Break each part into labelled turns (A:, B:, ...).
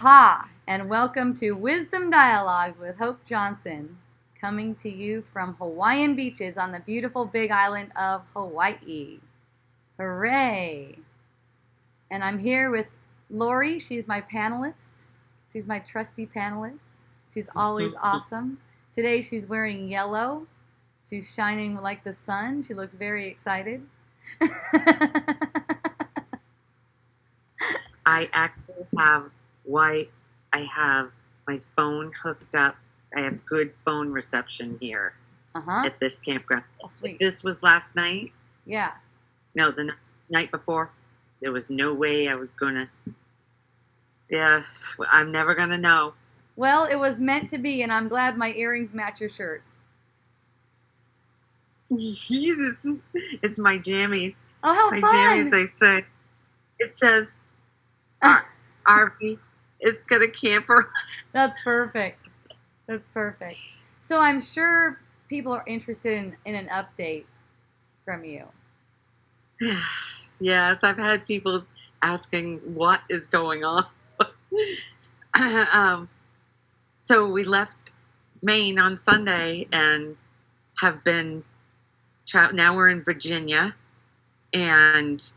A: Ha! And welcome to Wisdom Dialogues with Hope Johnson, coming to you from Hawaiian beaches on the beautiful big island of Hawaii. Hooray! And I'm here with Lori. She's my panelist. She's my trusty panelist. She's always awesome. Today she's wearing yellow. She's shining like the sun. She looks very excited.
B: I actually have I have my phone hooked up. I have good phone reception here at this campground.
A: Oh, sweet.
B: This was last night.
A: Yeah.
B: No, the night before. There was no way I was gonna. Yeah, I'm never gonna know.
A: Well, it was meant to be, and I'm glad my earrings match your shirt.
B: It's my jammies.
A: Oh, how
B: my
A: fun!
B: jammies. They say it says RV. It's got a camper.
A: That's perfect. That's perfect. So I'm sure people are interested in an update from you.
B: Yes, I've had people asking what is going on. So we left Maine on Sunday and have been now we're in Virginia, and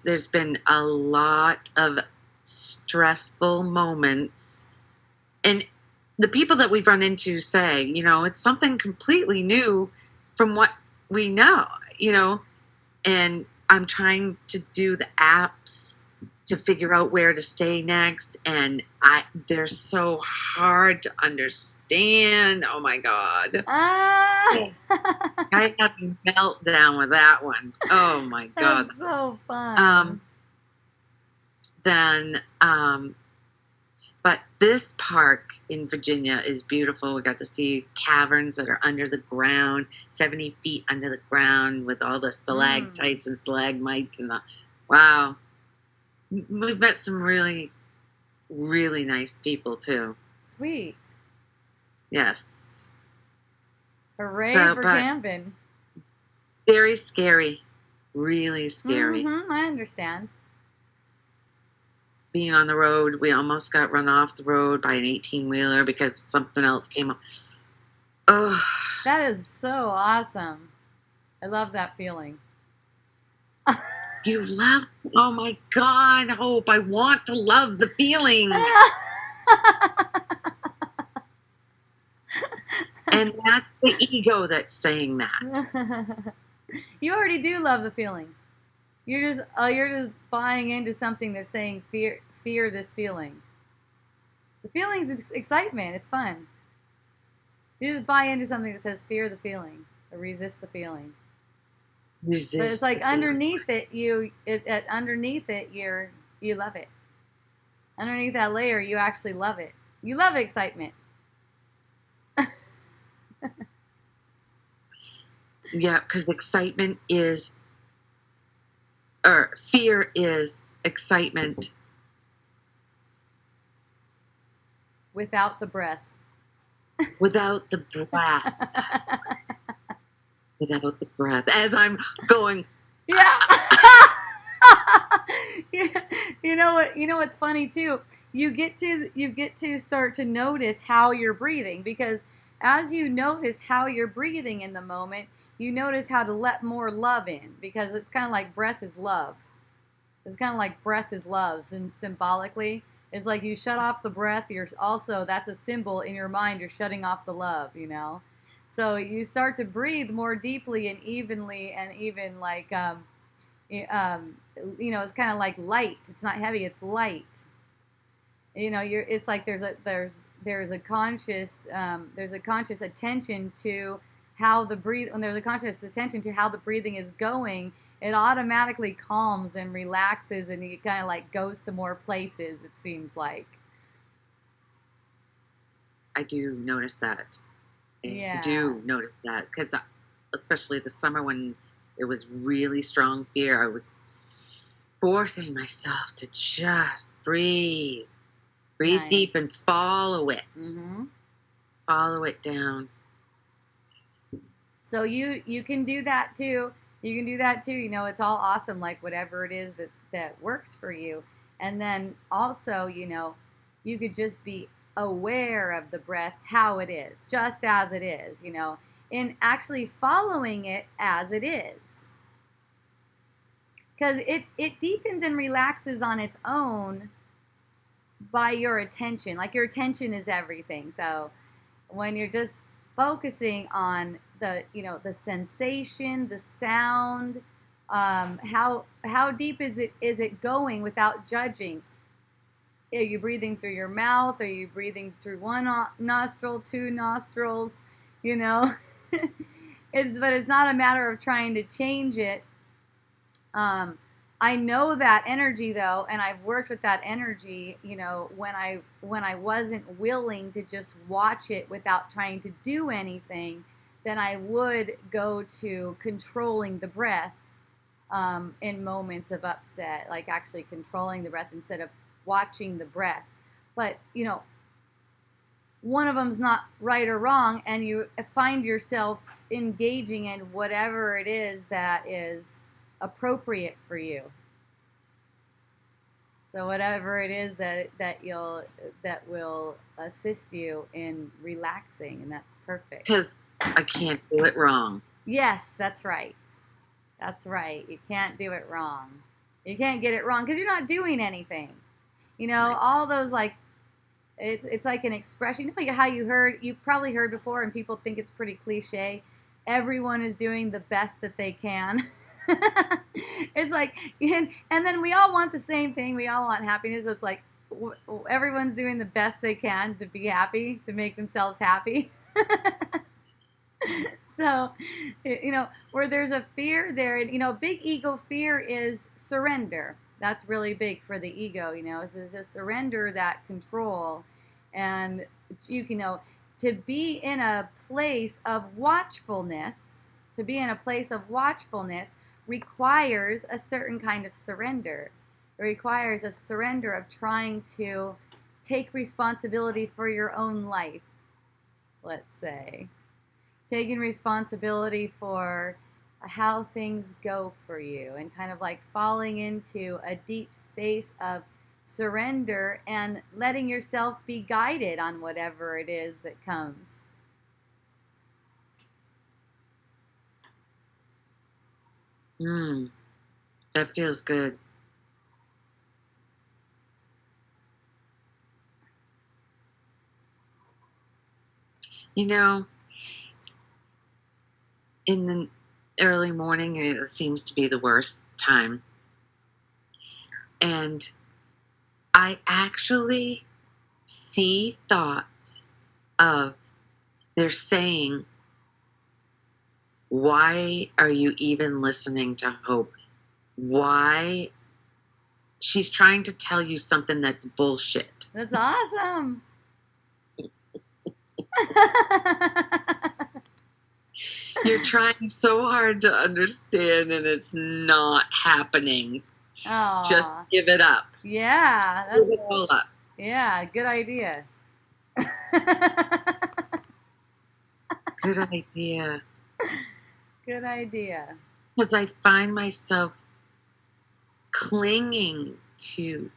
B: there's been a lot of stressful moments, and the people that we've run into say, it's something completely new from what we know, and I'm trying to do the apps to figure out where to stay next, and they're so hard to understand. Oh my God. I had a meltdown with that one. Oh my God.
A: That's so fun.
B: But this park in Virginia is beautiful. We got to see caverns that are under the ground, 70 feet under the ground, with all the stalactites and stalagmites wow. We've met some really, really nice people too.
A: Sweet.
B: Yes.
A: Hooray for camping.
B: Very scary. Really scary.
A: I understand.
B: Being on the road, we almost got run off the road by an 18-wheeler because something else came up. Oh.
A: That is so awesome. I love that feeling.
B: You love, oh my God, Hope, I want to love the feeling. And that's the ego that's saying that.
A: You already do love the feeling. You're just buying into something that's saying fear this feeling. The feeling's excitement. It's fun. You just buy into something that says fear the feeling or resist the feeling. But it's like underneath it, you love it. Underneath that layer, you actually love it. You love excitement.
B: Yeah, because excitement is, or fear is excitement.
A: Without the breath.
B: Without the breath. Without the breath. As I'm going.
A: Yeah. You know what? You know what's funny too? You get to start to notice how you're breathing, because as you notice how you're breathing in the moment, you notice how to let more love in, because it's kind of like breath is love. It's kind of like breath is love, and symbolically, it's like you shut off the breath. That's a symbol in your mind. You're shutting off the love, So you start to breathe more deeply and evenly, and even like, it's kind of like light. It's not heavy. It's light. It's like there's a conscious attention to how when there's a conscious attention to how the breathing is going, it automatically calms and relaxes, and it kind of like goes to more places, it seems like.
B: I do notice that.
A: Yeah.
B: I do notice that, because especially the summer when it was really strong fear, I was forcing myself to just breathe. Breathe nice. Deep and follow it. Follow it down.
A: So you can do that too. You can do that too. It's all awesome, like whatever it is that works for you. And then also, you could just be aware of the breath, how it is, just as it is, in actually following it as it is. Because it deepens and relaxes on its own by your attention. Like, your attention is everything. So when you're just focusing on the sensation, the sound, how deep is it going without judging? Are you breathing through your mouth? Are you breathing through one nostril, two nostrils? But it's not a matter of trying to change it. I know that energy though, and I've worked with that energy, when I wasn't willing to just watch it without trying to do anything, then I would go to controlling the breath in moments of upset, like actually controlling the breath instead of watching the breath. But, one of them's not right or wrong, and you find yourself engaging in whatever it is that is appropriate for you. So whatever it is that will assist you in relaxing, and that's perfect.
B: Because I can't do it wrong.
A: Yes, that's right. That's right. You can't do it wrong. You can't get it wrong because you're not doing anything.
B: Right.
A: All those, like, it's like an expression. How you've probably heard before, and people think it's pretty cliche. Everyone is doing the best that they can. It's like, and then we all want the same thing. We all want happiness. So it's like everyone's doing the best they can to be happy, to make themselves happy. So, where there's a fear there, and, big ego fear is surrender. That's really big for the ego, is to surrender that control. And, to be in a place of watchfulness, requires a certain kind of surrender. It requires a surrender of trying to take responsibility for your own life, let's say. Taking responsibility for how things go for you, and kind of like falling into a deep space of surrender and letting yourself be guided on whatever it is that comes.
B: That feels good. In the early morning, it seems to be the worst time. And I actually see thoughts of, they're saying, why are you even listening to Hope? Why? She's trying to tell you something that's bullshit.
A: That's awesome.
B: You're trying so hard to understand, and it's not happening.
A: Aww.
B: Just give it up.
A: Yeah.
B: Give it all up.
A: Yeah, good idea.
B: Good idea.
A: Good idea.
B: Because I find myself clinging to,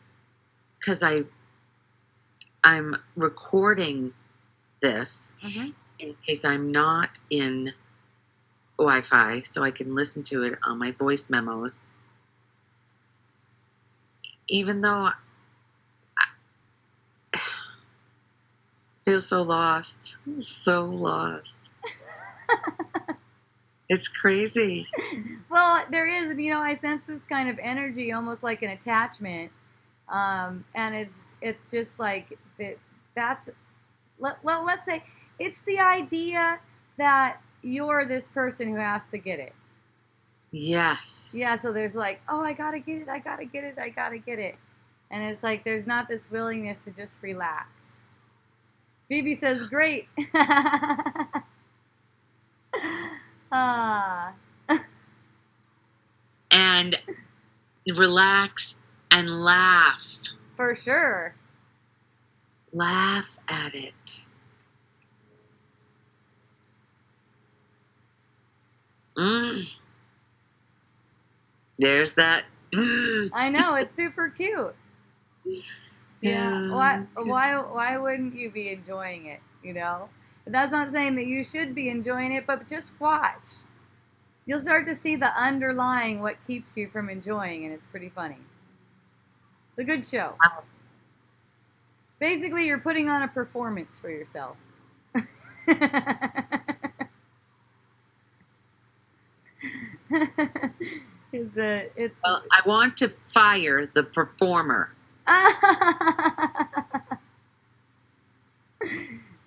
B: because I'm recording this in case I'm not in Wi-Fi, so I can listen to it on my voice memos. Even though I feel so lost. It's crazy.
A: Well, there is, I sense this kind of energy, almost like an attachment, and it's just like let's say it's the idea that you're this person who has to get it.
B: Yes.
A: Yeah, so there's like, oh, I gotta get it. And it's like there's not this willingness to just relax. Phoebe says, great.
B: And relax and laugh.
A: For sure.
B: Laugh at it. There's that.
A: I know, it's super cute. Yeah. Why wouldn't you be enjoying it? You know, but that's not saying that you should be enjoying it, but just watch. You'll start to see the underlying what keeps you from enjoying, and it's pretty funny. It's a good show. Basically, you're putting on a performance for yourself. it's
B: Well, I want to fire the performer.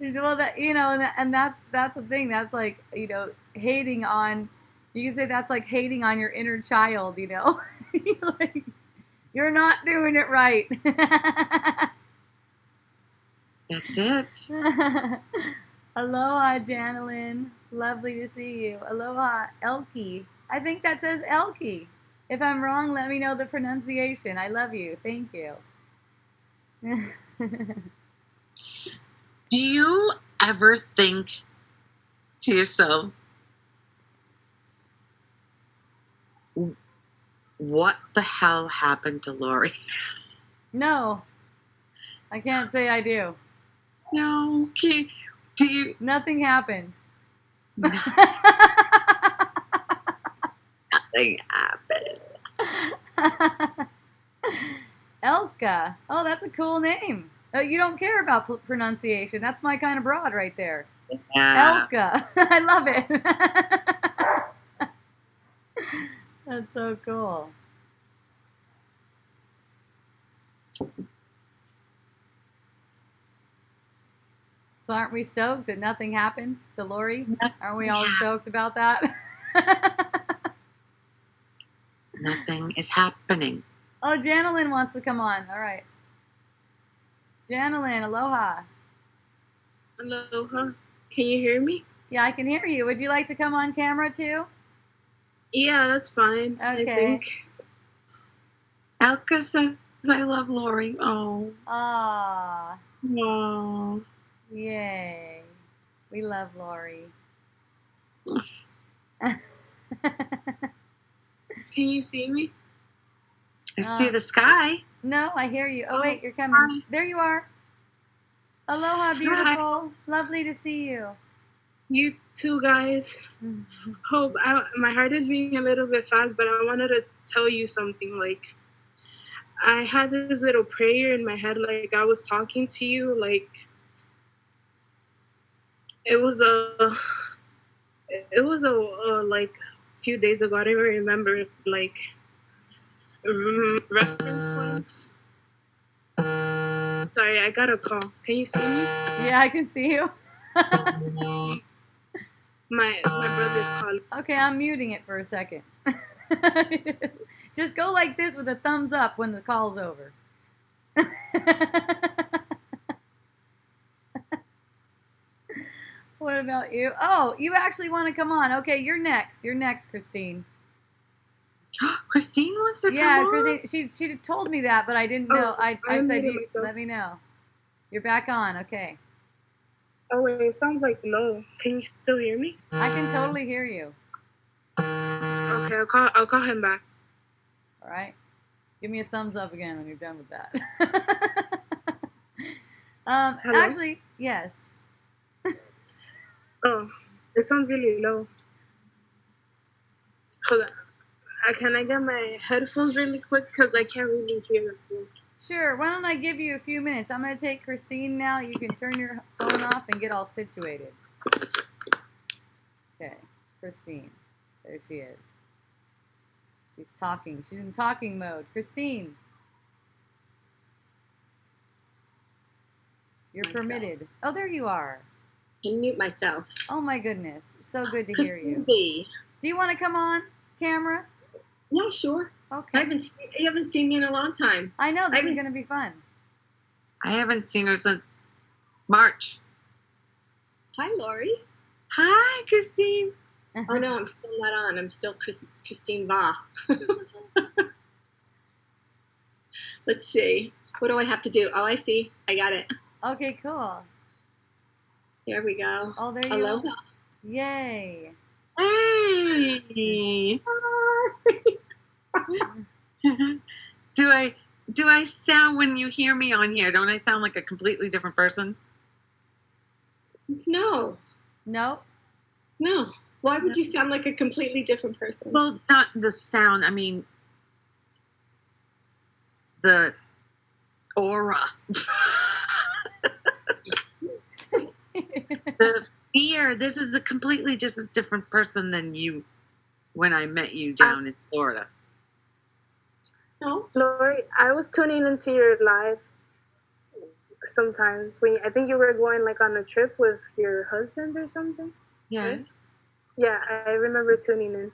A: Well, that and that's the thing. That's like hating on. You can say that's like hating on your inner child. Like you're not doing it right.
B: That's it.
A: Aloha, Janelyn. Lovely to see you. Aloha, Elkie. I think that says Elkie. If I'm wrong, let me know the pronunciation. I love you. Thank you.
B: Do you ever think to yourself, what the hell happened to Lori?
A: No. I can't say I do.
B: No. Do you?
A: Nothing happened.
B: Nothing happened.
A: Elka. Oh, that's a cool name. You don't care about pronunciation. That's my kind of broad right there.
B: Yeah.
A: Elka. I love it. That's so cool. So aren't we stoked that nothing happened to Lori? Aren't we all stoked about that?
B: Nothing is happening.
A: Oh, Janelyn wants to come on. All right. Janelyn, aloha.
C: Aloha. Can you hear me?
A: Yeah, I can hear you. Would you like to come on camera too?
C: Yeah, that's fine.
A: Okay.
C: I think.
B: Elka says, I love Lori. Oh.
A: Ah.
B: Oh.
A: Yay. We love Lori.
C: Can you see me?
B: I see the sky.
A: No, I hear you. Oh, wait, you're coming.
C: Hi.
A: There you are. Aloha, beautiful. Lovely to see you.
C: You too, guys. Hope my heart is beating a little bit fast, but I wanted to tell you something. Like, I had this little prayer in my head, like I was talking to you. Like, it was like a few days ago. I don't even remember. Like, reference points. Sorry, I got a call. Can you see me?
A: Yeah, I can see you.
C: My brother's calling.
A: Okay, I'm muting it for a second. Just go like this with a thumbs up when the call's over. What about you? Oh, you actually want to come on. Okay, you're next. You're next, Christine.
B: Christine wants to come
A: Yeah,
B: on?
A: Christine, she told me that, but I didn't know. I said,
C: muted
A: you,
C: myself.
A: let me know. You're back on. Okay.
C: Oh wait, it sounds like low. Can you still hear me?
A: I can totally hear you.
C: Okay, I'll call him back.
A: All right. Give me a thumbs up again when you're done with that.
C: Hello?
A: Actually, yes.
C: Oh, it sounds really low. Hold on. Can I get my headphones really quick? Because I can't really hear them.
A: Sure. Why don't I give you a few minutes? I'm going to take Christine now. You can turn your phone off and get all situated. Okay. Christine. There she is. She's talking. She's in talking mode. Christine. You're permitted. Oh, there you are.
D: Can mute myself.
A: Oh my goodness. It's so good to hear you.
D: B.
A: Do you want to come on camera?
D: Yeah, sure.
A: Okay.
D: You haven't seen me in a long time.
A: I know. This is going to be fun.
B: I haven't seen her since March.
D: Hi, Lori.
B: Hi, Christine.
D: Oh, no, I'm still not on. I'm still Christine Va. Let's see. What do I have to do? Oh, I see. I got it.
A: Okay, cool.
D: There we go.
A: Oh, there you
D: Aloha.
A: are. Yay.
B: Hey. do I sound, when you hear me on here, don't I sound like a completely different person?
D: No.
A: No.
D: No. Why would you sound like a completely different person?
B: Well, not the sound. I mean, the aura. The fear. This is a completely just a different person than you when I met you down in Florida.
D: No.
C: Lori, I was tuning into your live sometimes when I think you were going like on a trip with your husband or something.
B: Yes.
C: Right? Yeah, I remember tuning in.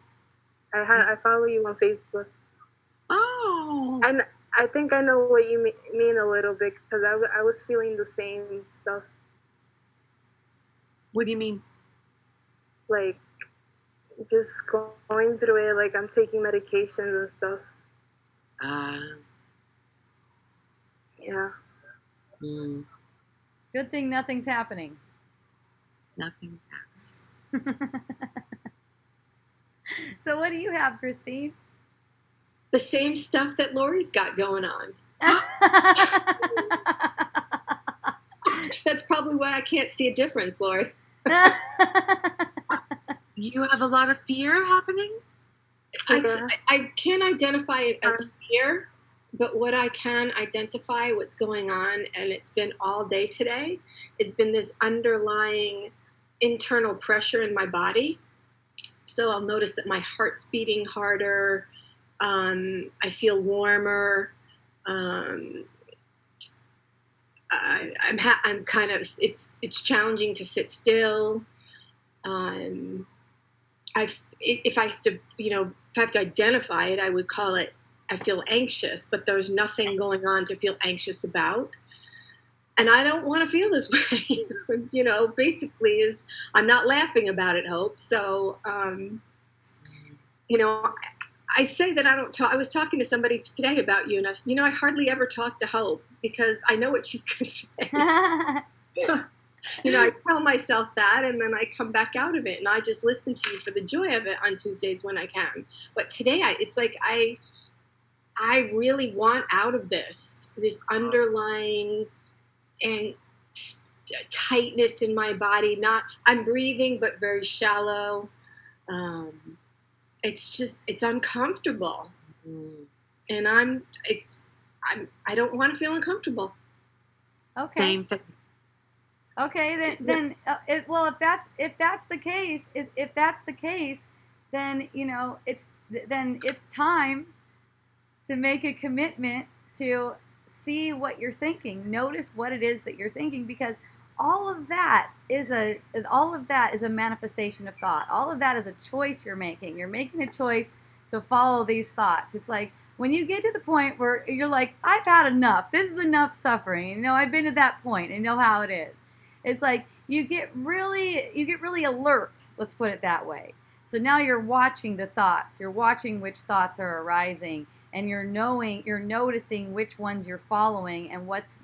C: I follow you on Facebook.
B: Oh.
C: And I think I know what you mean a little bit because I was feeling the same stuff.
B: What do you mean?
C: Like just going through it, like I'm taking medications and stuff. Yeah.
A: Good thing nothing's happening.
B: Nothing's happening.
A: So what do you have, Christine?
D: The same stuff that Lori's got going on. That's probably why I can't see a difference, Lori.
B: You have a lot of fear happening?
D: I can't identify it as fear, but what I can identify what's going on, and it's been all day today, it's been this underlying internal pressure in my body. So I'll notice that my heart's beating harder. I feel warmer. I'm kind of, it's challenging to sit still. If I have to, if I have to identify it, I would call it, I feel anxious, but there's nothing going on to feel anxious about. And I don't want to feel this way, basically is, I'm not laughing about it, Hope. So, I say that I don't talk. I was talking to somebody today about you, and I hardly ever talk to Hope because I know what she's going to say. I tell myself that, and then I come back out of it, and I just listen to you for the joy of it on Tuesdays when I can. But today, it's like I really want out of this underlying and tightness in my body. I'm breathing, but very shallow. It's uncomfortable, and I don't want to feel uncomfortable.
A: Okay.
B: Same thing.
A: Okay, then if that's the case, then it's time to make a commitment to see what you're thinking. Notice what it is that you're thinking, because all of that is a manifestation of thought. All of that is a choice you're making. You're making a choice to follow these thoughts. It's like when you get to the point where you're like, I've had enough. This is enough suffering. I've been to that point and know how it is. It's like you get really alert. Let's put it that way. So now you're watching the thoughts. You're watching which thoughts are arising, and you're noticing which ones you're following and what's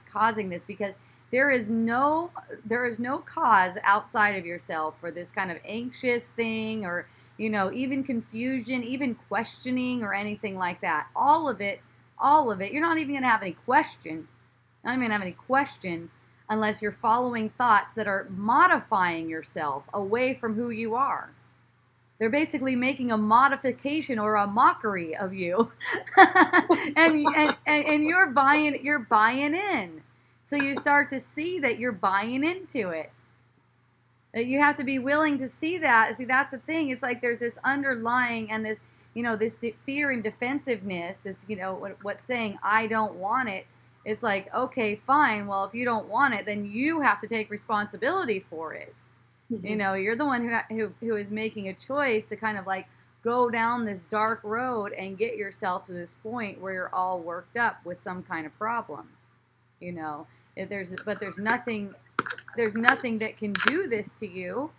A: causing this, because there is no cause outside of yourself for this kind of anxious thing, or even confusion, even questioning, or anything like that. All of it. You're not even gonna have any question. Unless you're following thoughts that are modifying yourself away from who you are. They're basically making a modification or a mockery of you, and you're buying in. So you start to see that you're buying into it. You have to be willing to see that. See, that's the thing. It's like there's this underlying and this, this fear and defensiveness. This, what's saying I don't want it. It's like, okay, fine. Well, if you don't want it, then you have to take responsibility for it. Mm-hmm. You're the one who is making a choice to kind of like go down this dark road and get yourself to this point where you're all worked up with some kind of problem. There's nothing that can do this to you.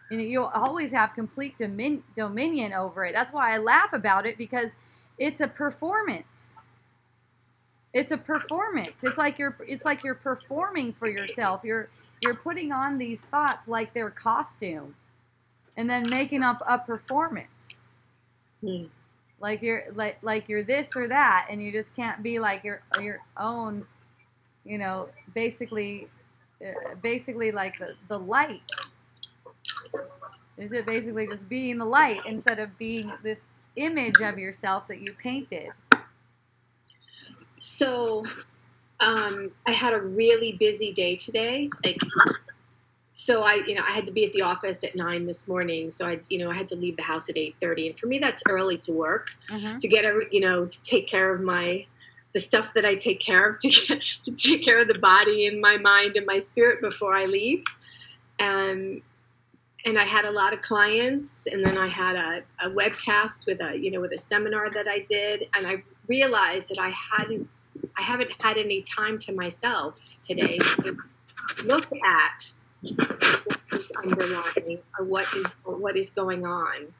A: You'll always have complete dominion over it. That's why I laugh about it, because it's a performance. It's a performance. It's like you're performing for yourself. You're putting on these thoughts like they're costume, and then making up a performance. like you're this or that, and you just can't be like your own, basically like the light. Is it basically just being the light instead of being this image of yourself that you painted?
D: So, I had a really busy day today. So I had to be at the office at 9 this morning. So I had to leave the house at 8:30. And for me, that's early to work, to get to take care of the stuff that I take care of, to take care of the body and my mind and my spirit before I leave. And I had a lot of clients, and then I had a webcast with a seminar that I did, and I realized that I haven't had any time to myself today to look at what is underlying or what is going on.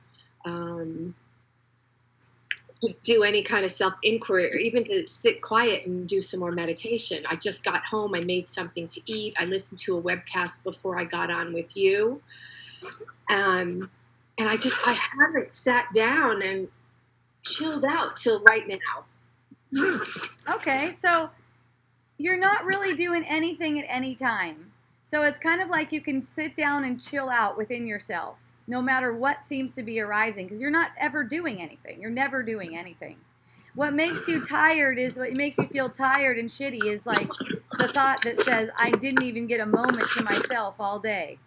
D: To do any kind of self-inquiry, or even to sit quiet and do some more meditation. I just got home. I made something to eat. I listened to a webcast before I got on with you. And I haven't sat down and chilled out till right now.
A: Okay, so you're not really doing anything at any time. So it's kind of like you can sit down and chill out within yourself, no matter what seems to be arising, because you're not ever doing anything. You're never doing anything. What makes you tired what makes you feel tired and shitty is like the thought that says, I didn't even get a moment to myself all day.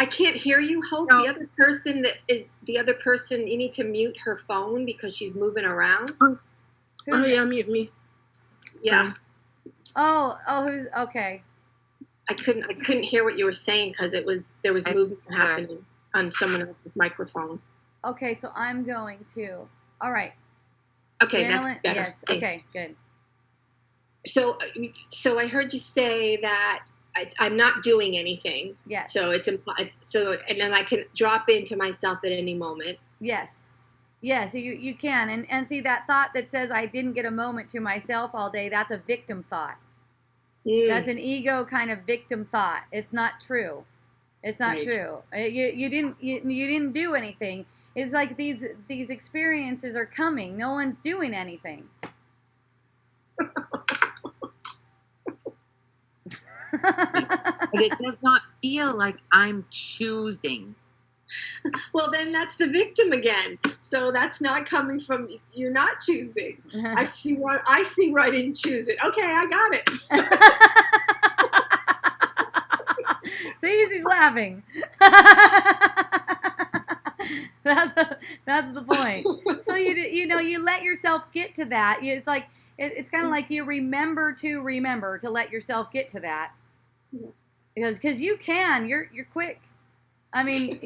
D: I can't hear you, Hope. No. The other person, you need to mute her phone because she's moving around.
C: Yeah, mute me.
D: Yeah.
A: Who's okay.
D: I couldn't hear what you were saying because there was movement happening on someone else's microphone.
A: Okay, so I'm going to. All right.
D: Okay, that's better.
A: Yes.
D: Thanks.
A: Okay, good.
D: So I heard you say that I'm not doing anything.
A: Yes.
D: So and then I can drop into myself at any moment.
A: Yes. Yes, you can. And see that thought that says I didn't get a moment to myself all day, that's a victim thought. That's an ego kind of victim thought. It's not true. It's not true. You didn't do anything. It's like these experiences are coming. No one's doing anything.
B: But it does not feel like I'm choosing.
D: Well, then that's the victim again. So that's not coming from you're not choosing. I see why I didn't choose it. Okay, I got it.
A: See, she's laughing. That's the point. So you let yourself get to that. It's like it's kind of like you remember to let yourself get to that, because you can. You're quick. I mean,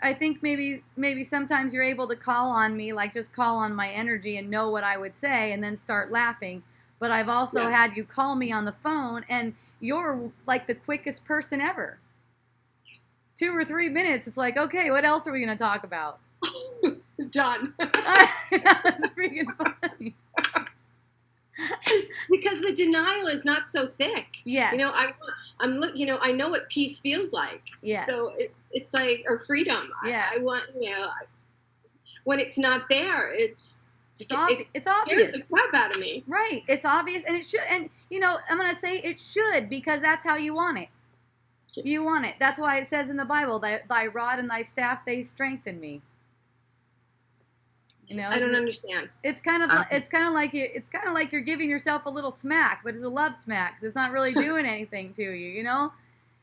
A: I think maybe sometimes you're able to call on me, like just call on my energy and know what I would say and then start laughing. But I've also had you call me on the phone, and you're like the quickest person ever. 2 or 3 minutes, it's like, okay, what else are we going to talk about?
D: Done.
A: That's freaking funny.
D: Because the denial is not so thick.
A: Yeah.
D: I know what peace feels like.
A: Yeah.
D: So it's like, or freedom.
A: Yeah.
D: I want, when it's not there, it's obvious.
A: It
D: scares the crap out of me.
A: Right. It's obvious, and it should. And I'm gonna say it should, because that's how you want it. You want it. That's why it says in the Bible, thy rod and thy staff, they strengthen me.
D: I don't understand.
A: It's kind of like you're giving yourself a little smack, but it's a love smack. It's not really doing anything to you.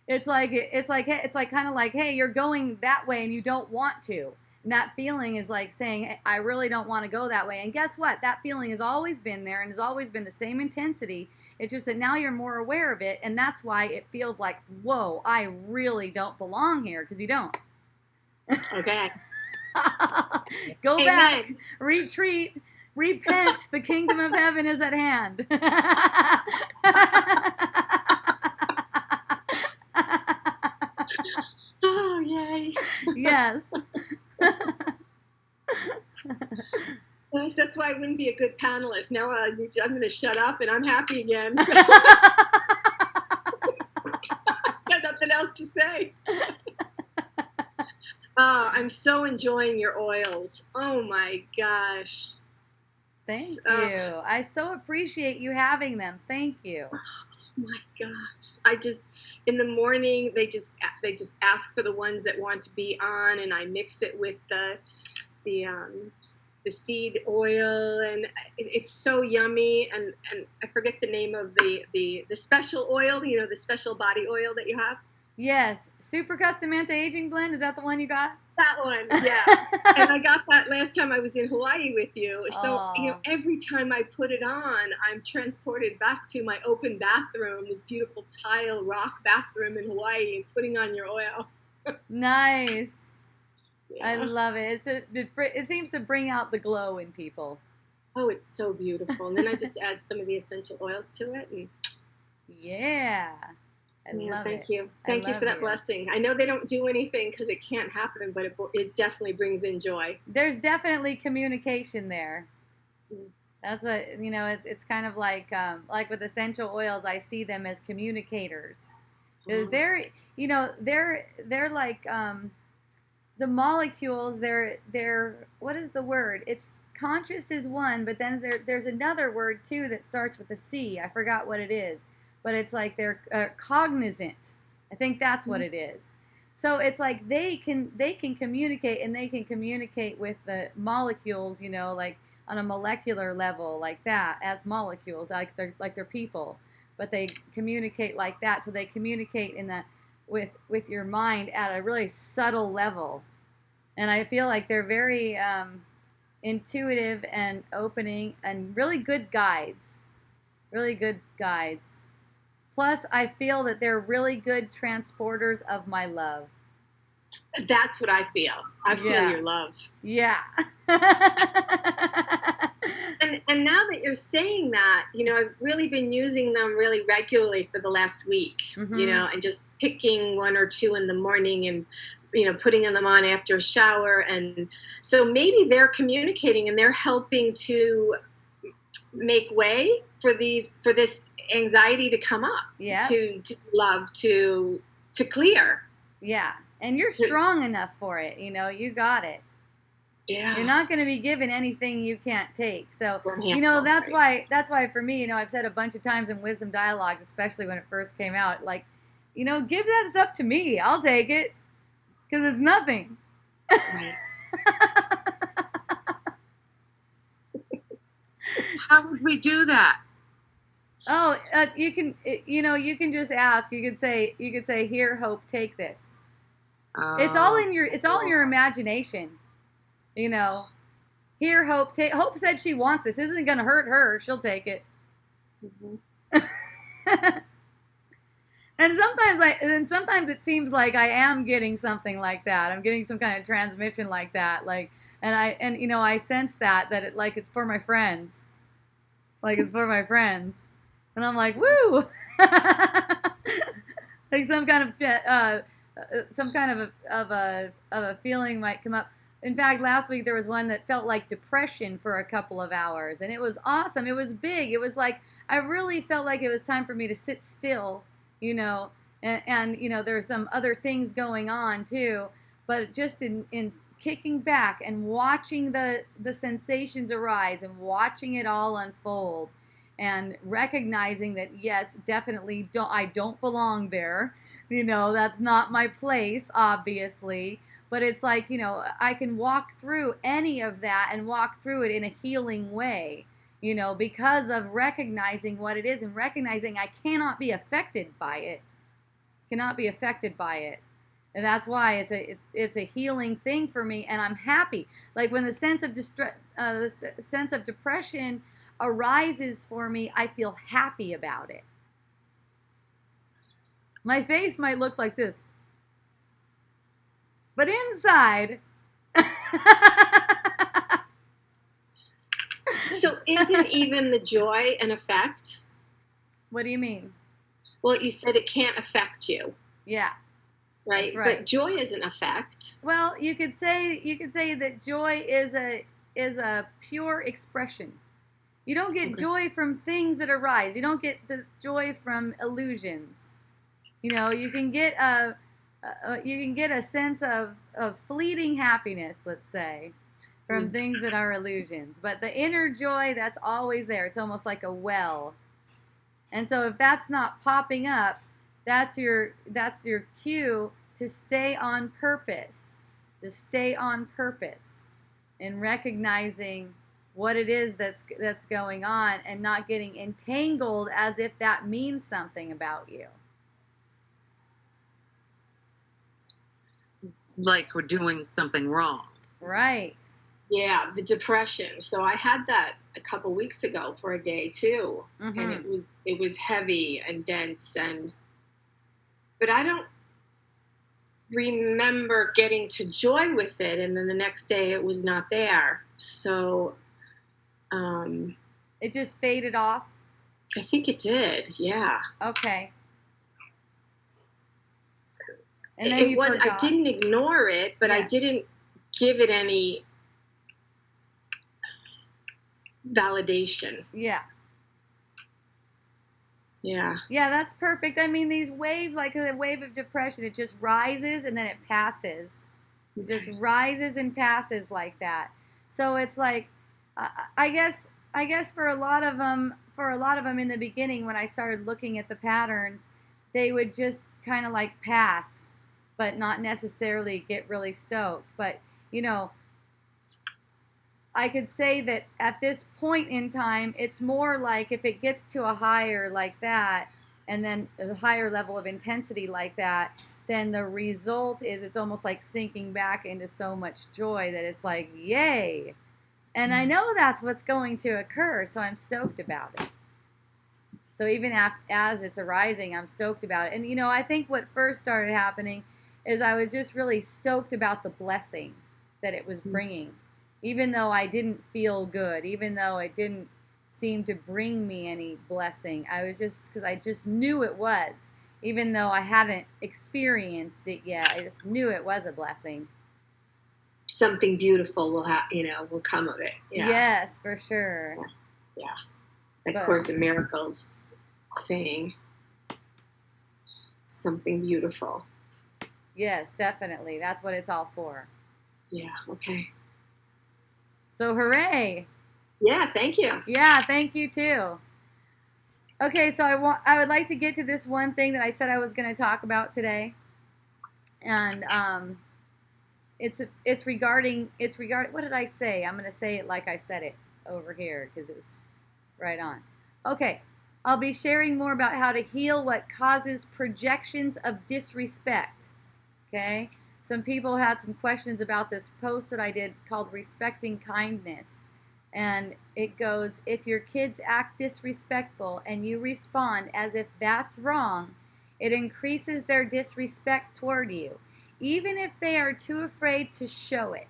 A: It's kind of like, hey, you're going that way and you don't want to. And that feeling is like saying, hey, I really don't want to go that way. And guess what? That feeling has always been there and has always been the same intensity. It's just that now you're more aware of it, and that's why it feels like, whoa, I really don't belong here, because you don't.
D: Okay.
A: Go
D: Amen.
A: back, retreat, repent, the kingdom of heaven is at hand.
D: Oh, yay.
A: Yes.
D: That's why I wouldn't be a good panelist. Now I'm going to shut up, and I'm happy again. So. Got nothing else to say. I'm so enjoying your oils. Oh my gosh.
A: Thank you. I so appreciate you having them. Thank you.
D: Oh my gosh. I just in the morning they just ask for the ones that want to be on, and I mix it with the seed oil, and it's so yummy. And I forget the name of the special oil, you know, the special body oil that you have.
A: Yes, Super Custom Anti-Aging Blend. Is that the one you got?
D: That one, yeah. And I got that last time I was in Hawaii with you. So, you know, every time I put it on, I'm transported back to my open bathroom, this beautiful tile rock bathroom in Hawaii, and putting on your oil.
A: Nice.
D: Yeah.
A: I love it. It seems to bring out the glow in people.
D: Oh, it's so beautiful. And then I just add some of the essential oils to it. And
A: yeah. I love
D: thank
A: it.
D: you. Thank you for that blessing. I know they don't do anything because it can't happen, but it definitely brings in joy.
A: There's definitely communication there. That's what, you know, it's kind of like with essential oils, I see them as communicators. Because they're, you know, they're like the molecules, they're what is the word? It's conscious is one, but then there's another word too that starts with a C. I forgot what it is. But it's like they're cognizant. I think that's what it is. So it's like they can communicate, and they can communicate with the molecules, you know, like on a molecular level, like that, as molecules, like they're people, but they communicate like that. So they communicate with your mind at a really subtle level, and I feel like they're very intuitive and opening and really good guides. Really good guides. Plus, I feel that they're really good transporters of my love.
D: That's what I feel. I feel your love.
A: Yeah.
D: And now that you're saying that, you know, I've really been using them really regularly for the last week, you know, and just picking one or two in the morning and, you know, putting them on after a shower. And so maybe they're communicating and they're helping to make way for this anxiety to come up, to love, to clear.
A: Yeah, and you're strong enough for it. You know, you got it. Yeah. You're not going to be given anything you can't take. So, you know, that's why for me, you know, I've said a bunch of times in Wisdom Dialogues, especially when it first came out, like, you know, give that stuff to me. I'll take it because it's nothing. Right.
B: How would we do that?
A: Oh, you can just ask. You could say, "Here, Hope, take this." It's all in your imagination. You know, here, Hope, take. Hope said she wants this. This isn't gonna hurt her. She'll take it. And sometimes it seems like I am getting something like that. I'm getting some kind of transmission like that. Like, and you know, I sense that it like it's for my friends. Like it's for my friends. And I'm like, woo! Like some kind of a feeling might come up. In fact, last week there was one that felt like depression for a couple of hours, and it was awesome. It was big. It was like I really felt like it was time for me to sit still, you know, and you know there's some other things going on too, but just in kicking back and watching the sensations arise and watching it all unfold. And recognizing that, yes, definitely, I don't belong there. You know, that's not my place, obviously. But it's like, you know, I can walk through any of that and walk through it in a healing way, you know, because of recognizing what it is and recognizing I cannot be affected by it. Cannot be affected by it. And that's why it's a healing thing for me, and I'm happy. Like when the sense of depression arises for me, I feel happy about it. My face might look like this, but inside.
D: So isn't even the joy an effect?
A: What do you mean?
D: Well, you said it can't affect you.
A: Yeah.
D: Right? But joy is an effect.
A: Well, you could say that joy is a pure expression. You don't get joy from things that arise. You don't get joy from illusions. You know, you can get you can get a sense of fleeting happiness, let's say, from things that are illusions. But the inner joy, that's always there. It's almost like a well. And so if that's not popping up, that's your cue to stay on purpose. To stay on purpose in recognizing what it is that's going on and not getting entangled as if that means something about you.
B: Like we're doing something wrong.
A: Right.
D: Yeah, the depression. So I had that a couple weeks ago for a day too,
A: Mm-hmm.
D: and it was heavy and dense, but I don't remember getting to joy with it, and then the next day it was not there. So
A: it just faded off.
D: I think it did. Yeah.
A: Okay. And then
D: It was.
A: forgot.
D: I didn't ignore it, but I didn't give it any validation.
A: Yeah.
D: Yeah.
A: Yeah, that's perfect. I mean, these waves, like a wave of depression, it just rises and then it passes. It just rises and passes like that. So it's like, I guess for a lot of them in the beginning, when I started looking at the patterns, they would just kind of like pass, but not necessarily get really stoked. But I could say that at this point in time, it's more like if it gets to a higher like that, and then a higher level of intensity like that, then the result is it's almost like sinking back into so much joy that it's like, yay. And I know that's what's going to occur, so I'm stoked about it. So even as it's arising, I'm stoked about it. And, I think what first started happening is I was just really stoked about the blessing that it was bringing. Even though I didn't feel good, even though it didn't seem to bring me any blessing, because I just knew it was. Even though I hadn't experienced it yet, I just knew it was a blessing.
D: Something beautiful will come of it. Yeah.
A: Yes, for sure.
D: Yeah. That Course in Miracles saying something beautiful.
A: Yes, definitely. That's what it's all for.
D: Yeah, okay.
A: So hooray!
D: Yeah, thank you.
A: Yeah, thank you too. Okay, so I would like to get to this one thing that I said I was going to talk about today, and it's regarding what did I say? I'm going to say it like I said it over here because it was right on. Okay, I'll be sharing more about how to heal what causes projections of disrespect. Okay. Some people had some questions about this post that I did called Respecting Kindness. And it goes, if your kids act disrespectful and you respond as if that's wrong, it increases their disrespect toward you, even if they are too afraid to show it.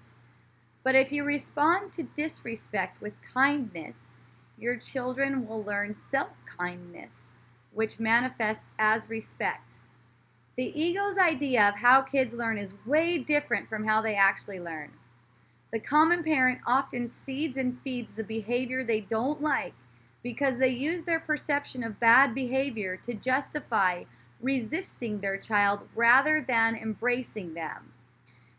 A: But if you respond to disrespect with kindness, your children will learn self-kindness, which manifests as respect. The ego's idea of how kids learn is way different from how they actually learn. The common parent often seeds and feeds the behavior they don't like because they use their perception of bad behavior to justify resisting their child rather than embracing them.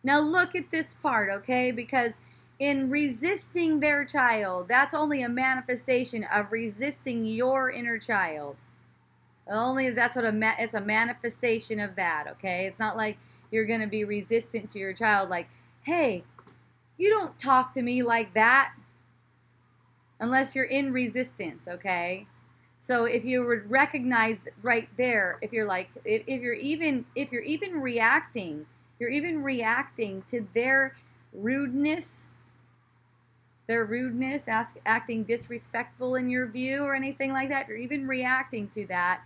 A: Now look at this part, okay? Because in resisting their child, that's only a manifestation of resisting your inner child. Only that's what it's a manifestation of that, okay? It's not like you're going to be resistant to your child like, hey, you don't talk to me like that unless you're in resistance, okay? So if you would recognize right there, if you're like, if you're even reacting to their rudeness, acting disrespectful in your view or anything like that, if you're even reacting to that,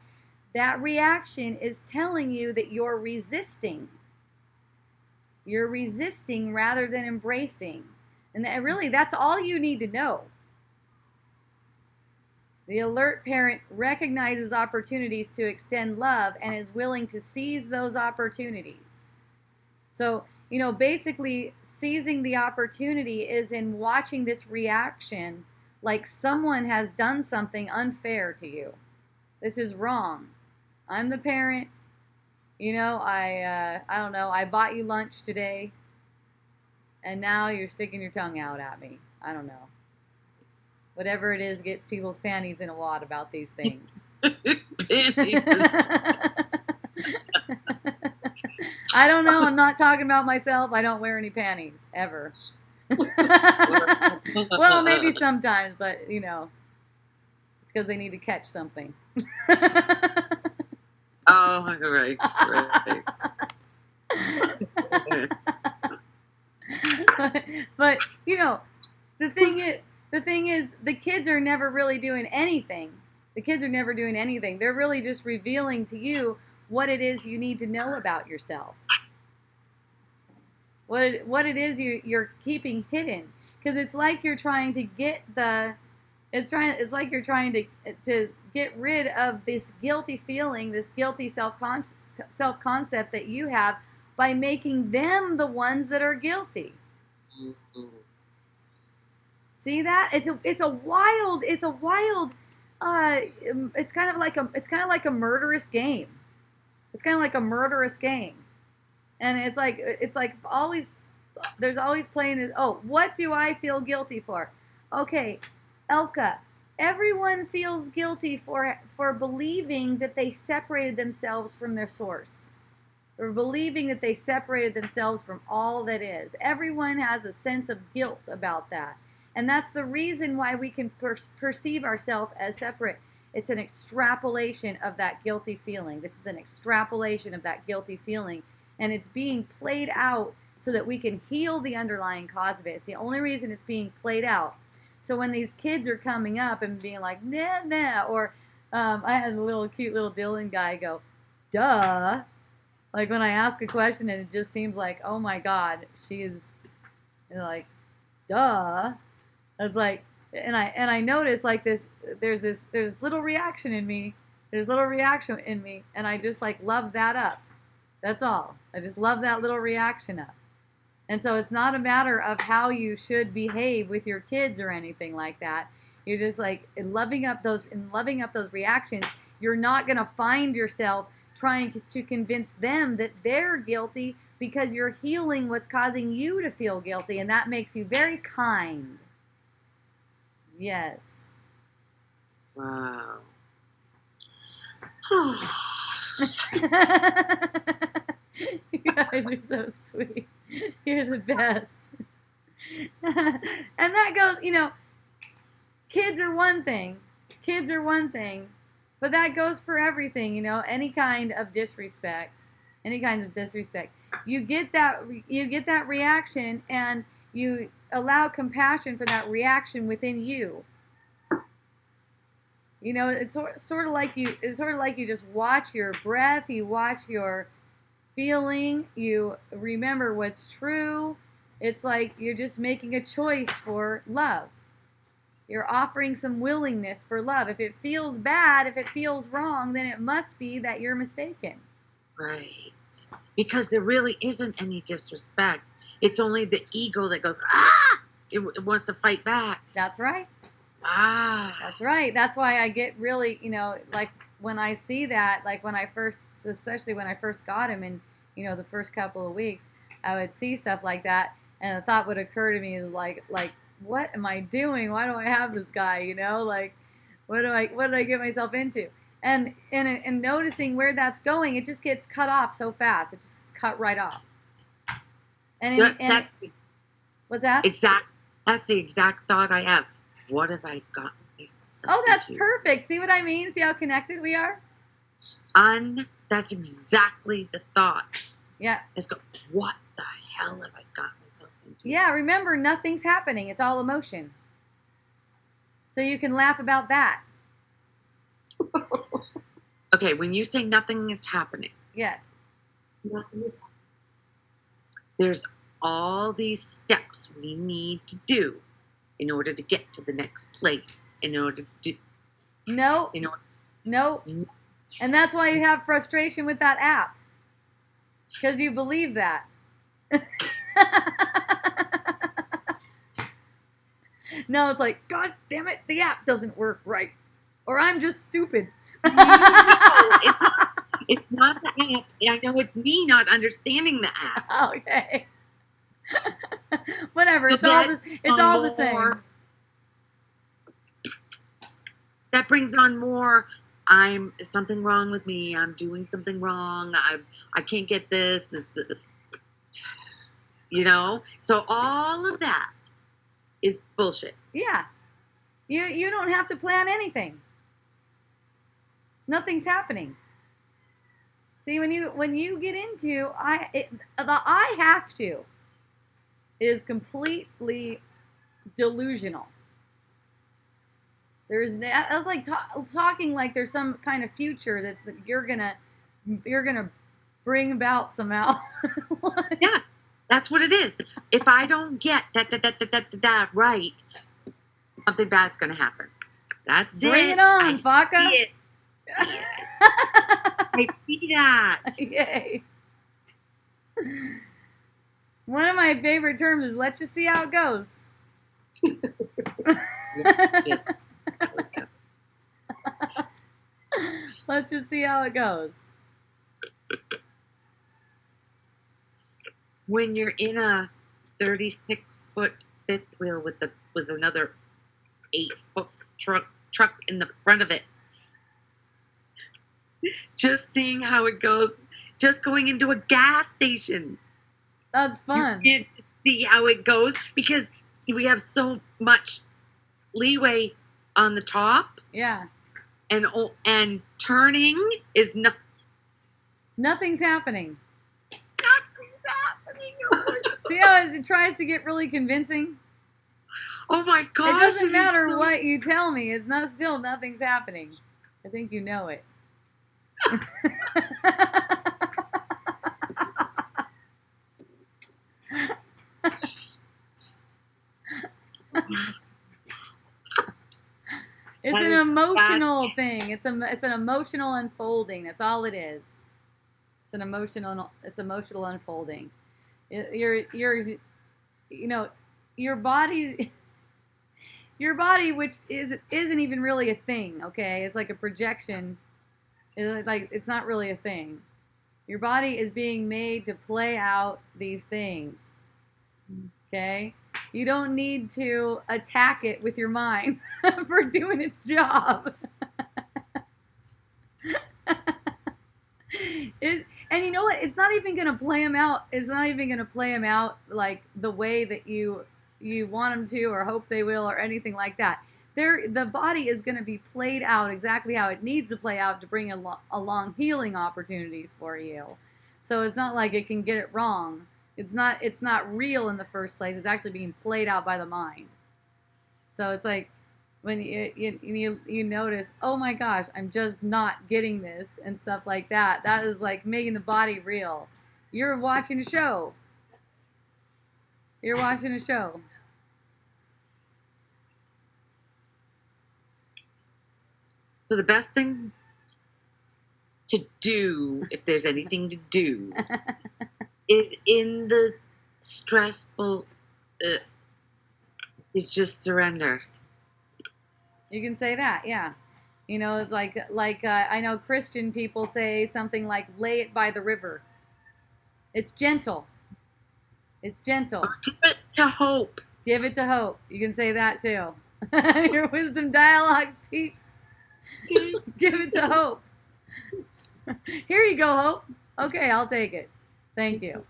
A: that reaction is telling you that you're resisting. You're resisting rather than embracing. And that's all you need to know. The alert parent recognizes opportunities to extend love and is willing to seize those opportunities. So, basically seizing the opportunity is in watching this reaction like someone has done something unfair to you. This is wrong. I'm the parent. I don't know, I bought you lunch today, and now you're sticking your tongue out at me. I don't know. Whatever it is gets people's panties in a wad about these things. I don't know. I'm not talking about myself. I don't wear any panties ever. Well, maybe sometimes, but it's because they need to catch something.
B: Oh, right.
A: But the thing is, the kids are never really doing anything. The kids are never doing anything. They're really just revealing to you what it is you need to know about yourself. What it is you're keeping hidden, because it's like you're trying to get it's like you're trying to get rid of this guilty feeling, this guilty self-concept that you have by making them the ones that are guilty.
B: Mm-hmm.
A: See that? It's a wild it's kind of like a murderous game. It's kind of like a murderous game. And it's like always, there's always playing this, oh, what do I feel guilty for? Okay, Elka, everyone feels guilty for believing that they separated themselves from their source. Or believing that they separated themselves from all that is. Everyone has a sense of guilt about that. And that's the reason why we can perceive ourselves as separate. It's an extrapolation of that guilty feeling. This is an extrapolation of that guilty feeling. And it's being played out so that we can heal the underlying cause of it. It's the only reason it's being played out. So when these kids are coming up and being like, nah, nah, or I had a cute little Dylan guy go, duh. Like when I ask a question and it just seems like, oh my God, she is like, duh. It's like, and I notice like there's little reaction in me. There's little reaction in me, and I just like love that up. That's all. I just love that little reaction up. And so it's not a matter of how you should behave with your kids or anything like that. You're just like loving up those reactions. You're not going to find yourself trying to convince them that they're guilty, because you're healing what's causing you to feel guilty, and that makes you very kind. Yes.
B: Wow.
A: You guys are so sweet. You're the best. And that goes, kids are one thing, but that goes for everything, any kind of disrespect. You get that reaction, and you allow compassion for that reaction within you. It's sort of like you just watch your breath, you watch your feeling, you remember what's true. It's like you're just making a choice for love. You're offering some willingness for love. If it feels bad, if it feels wrong, then it must be that you're mistaken.
B: Right. Because there really isn't any disrespect. It's only the ego that goes, ah! It wants to fight back.
A: That's right.
B: Ah.
A: That's right. That's why I get really, like when I see that, like especially when I first got him in, the first couple of weeks, I would see stuff like that, and a thought would occur to me like, what am I doing? Why do I have this guy? Like, what did I get myself into? And noticing where that's going, it just gets cut off so fast. It just gets cut right off. What's that?
B: That's the exact thought I have. What have I gotten myself
A: Oh, that's
B: into?
A: perfect. See what I mean? See how connected we are?
B: That's exactly the thought.
A: Yeah.
B: It's go, what the hell have I got myself into?
A: Yeah, remember, nothing's happening. It's all emotion. So you can laugh about that.
B: Okay, when you say nothing is happening.
A: Yes.
B: There's all these steps we need to do in order to get to the next place.
A: No. And that's why you have frustration with that app. Because you believe that. No, it's like, God damn it, the app doesn't work right. Or I'm just stupid.
B: No, it's not the app. I know it's me not understanding that.
A: Okay. Whatever.
B: So
A: It's all the same.
B: That brings on more. I'm something wrong with me. I'm doing something wrong. I can't get this. So all of that is bullshit.
A: Yeah. You don't have to plan anything. Nothing's happening. See, when you get into the I have to is completely delusional. I was like talking like there's some kind of future that you're gonna bring about somehow.
B: Yeah, that's what it is. If I don't get that right, something bad's gonna happen. That's
A: Bring it on, Faka.
B: I see that.
A: Yay. One of my favorite terms is "let's just see how it goes."
B: Yes.
A: Let's just see how it goes.
B: When you're in a 36-foot fifth wheel with another 8-foot truck in the front of it, just seeing how it goes, just going into a gas station.
A: That's fun.
B: You get to see how it goes because we have so much leeway on the top.
A: Yeah.
B: And turning is
A: nothing's happening.
B: Nothing's happening.
A: See how it tries to get really convincing?
B: Oh my gosh.
A: It doesn't matter what you tell me. It's still nothing's happening. I think you know it. It's an emotional thing. It's an emotional unfolding. That's all it is. It's emotional unfolding. Your body, which isn't even really a thing. Okay, it's like a projection. It's not really a thing. Your body is being made to play out these things. Okay. You don't need to attack it with your mind for doing its job. And you know what? It's not even going to play them out. It's not even going to play them out like the way that you want them to or hope they will or anything like that. The body is going to be played out exactly how it needs to play out to bring along healing opportunities for you. So it's not like it can get it wrong. It's not real in the first place. It's actually being played out by the mind. So it's like when you notice, oh my gosh, I'm just not getting this and stuff like that. That is like making the body real. You're watching a show. You're watching a show.
B: So the best thing to do, if there's anything to do, is in the stressful, is just surrender.
A: You can say that, yeah. You know, it's like I know Christian people say something like, lay it by the river. It's gentle. It's gentle.
B: Give it to hope.
A: Give it to hope. You can say that too. Your Wisdom Dialogues peeps. Give it to hope. Here you go, Hope. Okay, I'll take it. Thank you.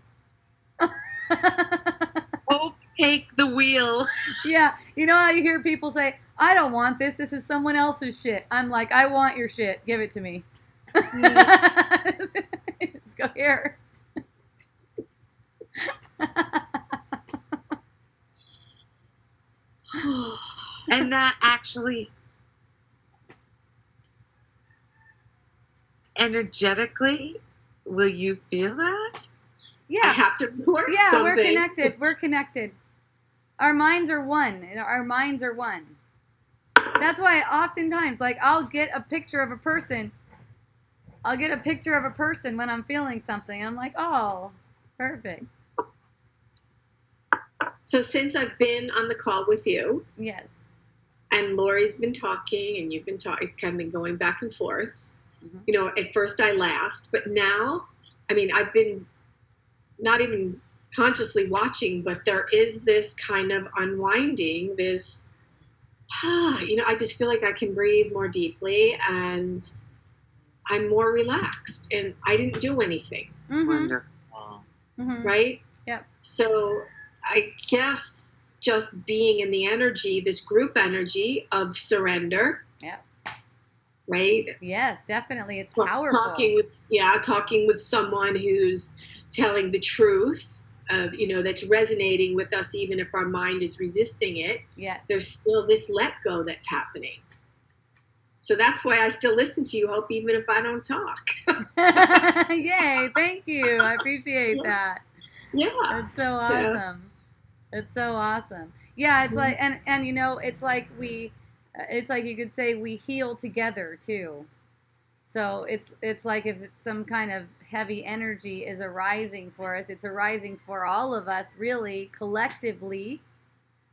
B: Hope, take the wheel.
A: Yeah, you know how you hear people say, I don't want this. This is someone else's shit. I'm like, I want your shit. Give it to me. Let's go here.
B: And that actually energetically, will you feel that?
A: Yeah.
D: I have to report something.
A: We're connected. We're connected. Our minds are one. Our minds are one. That's why oftentimes, like, I'll get a picture of a person when I'm feeling something. I'm like, oh, perfect.
D: So since I've been on the call with you,
A: yes,
D: and Lori's been talking, and you've been talking, it's kind of been going back and forth.
A: Mm-hmm.
D: You know, at first I laughed, but now I mean, I've been not even consciously watching, but there is this kind of unwinding, this, I just feel like I can breathe more deeply and I'm more relaxed and I didn't do anything.
A: Mm-hmm.
B: Wonderful.
A: Mm-hmm.
D: Right?
A: Yep.
D: So I guess just being in the energy, this group energy of surrender.
A: Yep.
D: Right?
A: Yes, definitely. It's powerful.
D: Talking with someone who's telling the truth of, that's resonating with us, even if our mind is resisting it.
A: Yeah.
D: There's still this let go that's happening. So that's why I still listen to you, Hope, even if I don't talk.
A: Yay, thank you. I appreciate that.
D: Yeah.
A: That's so awesome. Yeah. It's so awesome. Yeah, it's like, and it's like it's like you could say we heal together too. So it's like if it's some kind of heavy energy is arising for us, it's arising for all of us, really, collectively.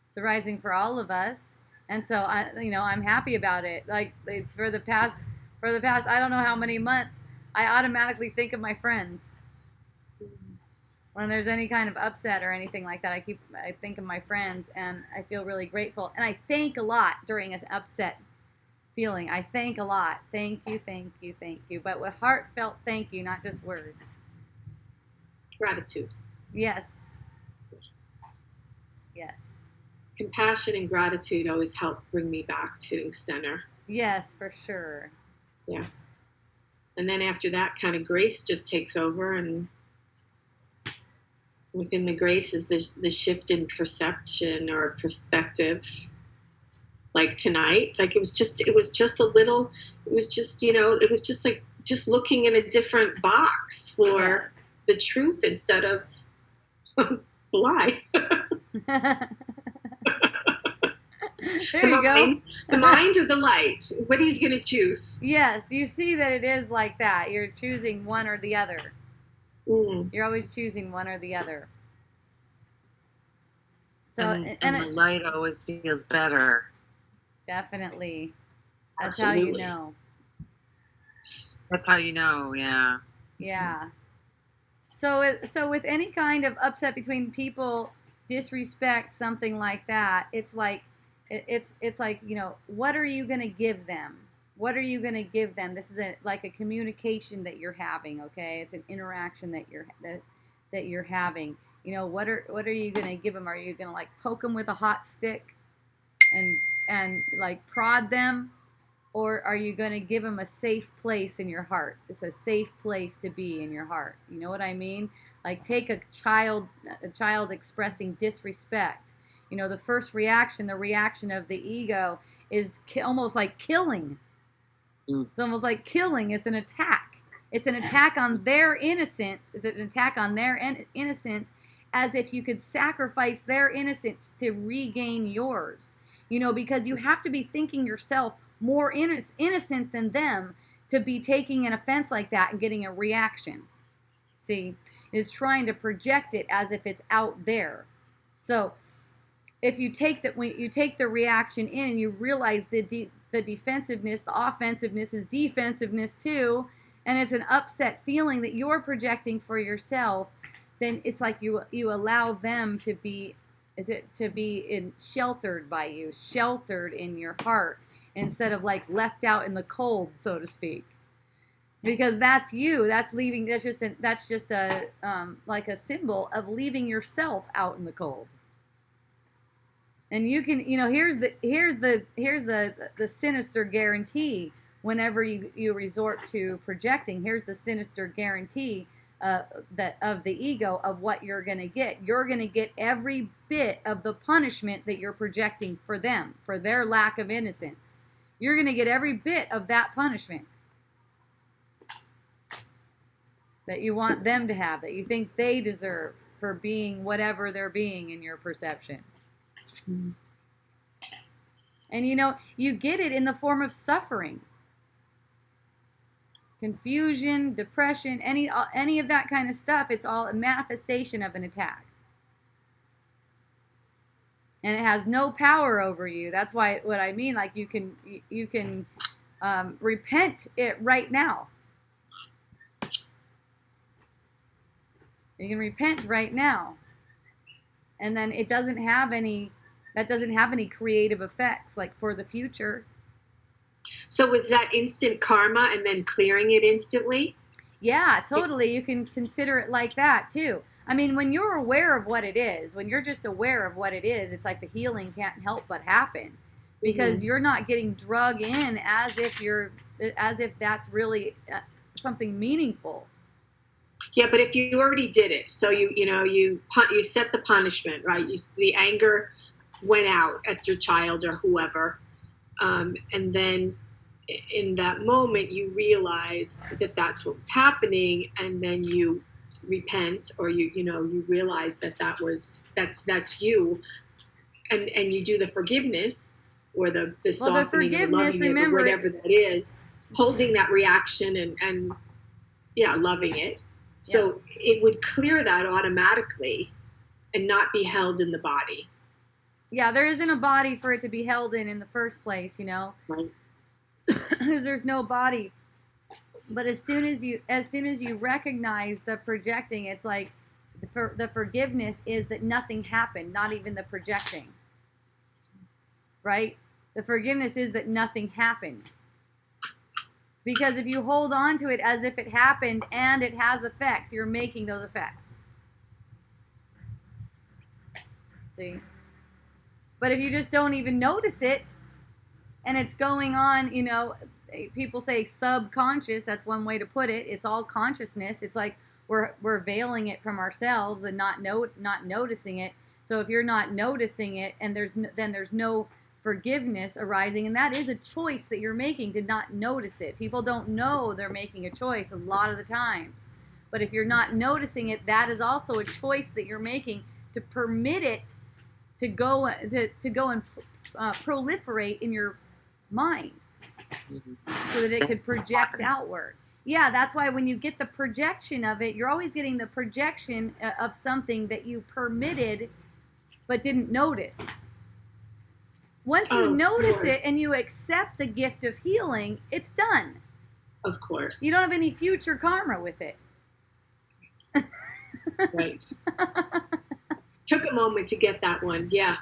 A: It's arising for all of us. And so I'm happy about it. Like for the past I don't know how many months, I automatically think of my friends. When there's any kind of upset or anything like that, I think of my friends and I feel really grateful. And I thank a lot during an upset feeling. I thank a lot. Thank you, thank you, thank you. But with heartfelt thank you, not just words.
D: Gratitude.
A: Yes. Yes.
D: Compassion and gratitude always help bring me back to center.
A: Yes, for sure.
D: Yeah. And then after that, kind of grace just takes over, and within the grace is the shift in perception or perspective. Like tonight, like it was just like just looking in a different box for the truth instead of the lie.
A: There you go.
D: The mind or the light? What are you going to choose?
A: Yes, you see that it is like that. You're choosing one or the other. You're always choosing one or the other. So
B: and the light always feels better.
A: Definitely. That's
D: Absolutely.
A: how you know.
B: That's how you know, yeah.
A: Yeah. So with any kind of upset between people, disrespect, something like that, it's like what are you going to give them? What are you going to give them? This is like a communication that you're having, okay? It's an interaction that you're having. What are you going to give them? Are you going to like poke them with a hot stick and like prod them, or are you going to give them a safe place in your heart? It's a safe place to be in your heart. You know what I mean? Like take a child expressing disrespect. The first reaction, the reaction of the ego is almost like killing. It's almost like killing. It's an attack. It's an attack on their innocence. It's an attack on their innocence, as if you could sacrifice their innocence to regain yours. Because you have to be thinking yourself more innocent than them to be taking an offense like that and getting a reaction. See, it's trying to project it as if it's out there. So if you take the reaction in and you realize the defensiveness, the offensiveness is defensiveness too, and it's an upset feeling that you're projecting for yourself, then it's like you allow them to be sheltered by you, sheltered in your heart, instead of like left out in the cold, so to speak. Because that's you. That's leaving. That's just a like a symbol of leaving yourself out in the cold. And you can, here's the sinister guarantee. Whenever you resort to projecting, here's the sinister guarantee that of the ego of what you're going to get. You're going to get every bit of the punishment that you're projecting for them, for their lack of innocence. You're going to get every bit of that punishment that you want them to have, that you think they deserve for being whatever they're being in your perception. And you get it in the form of suffering, confusion, depression, any of that kind of stuff. It's all a manifestation of an attack, and it has no power over you. That's why what I mean, like you can repent it right now. You can repent right now. And then it doesn't have any creative effects like for the future.
D: So was that instant karma and then clearing it instantly?
A: Yeah, totally. You can consider it like that too. I mean, when you're aware of what it is, when you're just aware of what it is, it's like the healing can't help but happen because you're not getting drug in as if that's really something meaningful.
D: Yeah, but if you already did it, so you set the punishment, right? The anger went out at your child or whoever, and then in that moment you realized that that's what was happening, and then you repent, or you realize that's you, and you do the forgiveness or the softening, the forgiveness, remember, or whatever that is, holding that reaction and loving it. So it would clear that automatically and not be held in the body.
A: Yeah, there isn't a body for it to be held in the first place,
D: Right.
A: There's no body. But as soon as you recognize the projecting, it's like the forgiveness is that nothing happened, not even the projecting. Right? The forgiveness is that nothing happened. Because if you hold on to it as if it happened and it has effects, you're making those effects. See? But if you just don't even notice it, and it's going on, people say subconscious, that's one way to put it. It's all consciousness. It's like we're veiling it from ourselves and not noticing it. So if you're not noticing it, and there's no forgiveness arising, and that is a choice that you're making to not notice it. People don't know they're making a choice a lot of the times. But if you're not noticing it, that is also a choice that you're making to permit it to go and proliferate in your mind, so that it could project outward. Yeah, that's why when you get the projection of it, you're always getting the projection of something that you permitted but didn't notice. Once you notice it and you accept the gift of healing, it's done.
D: Of course.
A: You don't have any future karma with it.
D: Right. Took a moment to get that one. Yeah.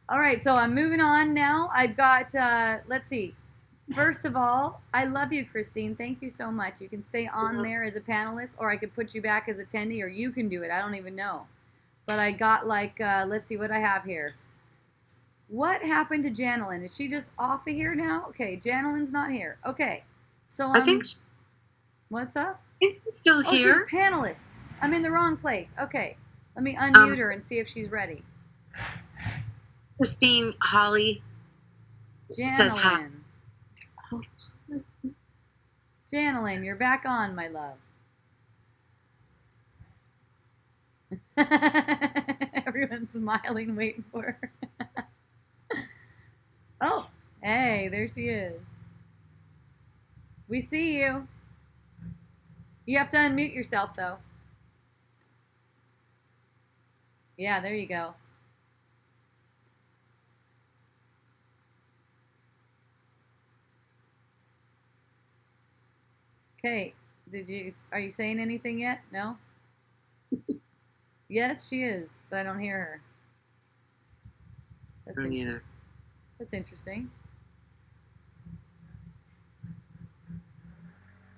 A: All right, so I'm moving on now. I've got, let's see. First of all, I love you, Christine. Thank you so much. You can stay on there as a panelist, or I could put you back as attendee, or you can do it. I don't even know. But I got let's see what I have here. What happened to Janelyn? Is she just off of here now? Okay, Janelyn's not here. Okay, so
B: I think.
A: What's up?
B: I think she's still here.
A: She's panelist. I'm in the wrong place. Okay, let me unmute her and see if she's ready.
B: Christine Holly says hi.
A: Janelyn, you're back on, my love. Everyone's smiling, waiting for her. Oh, hey, there she is. We see you. You have to unmute yourself, though. Yeah, there you go. Okay, are you saying anything yet? No? Yes, she is, but I don't hear her. That's interesting.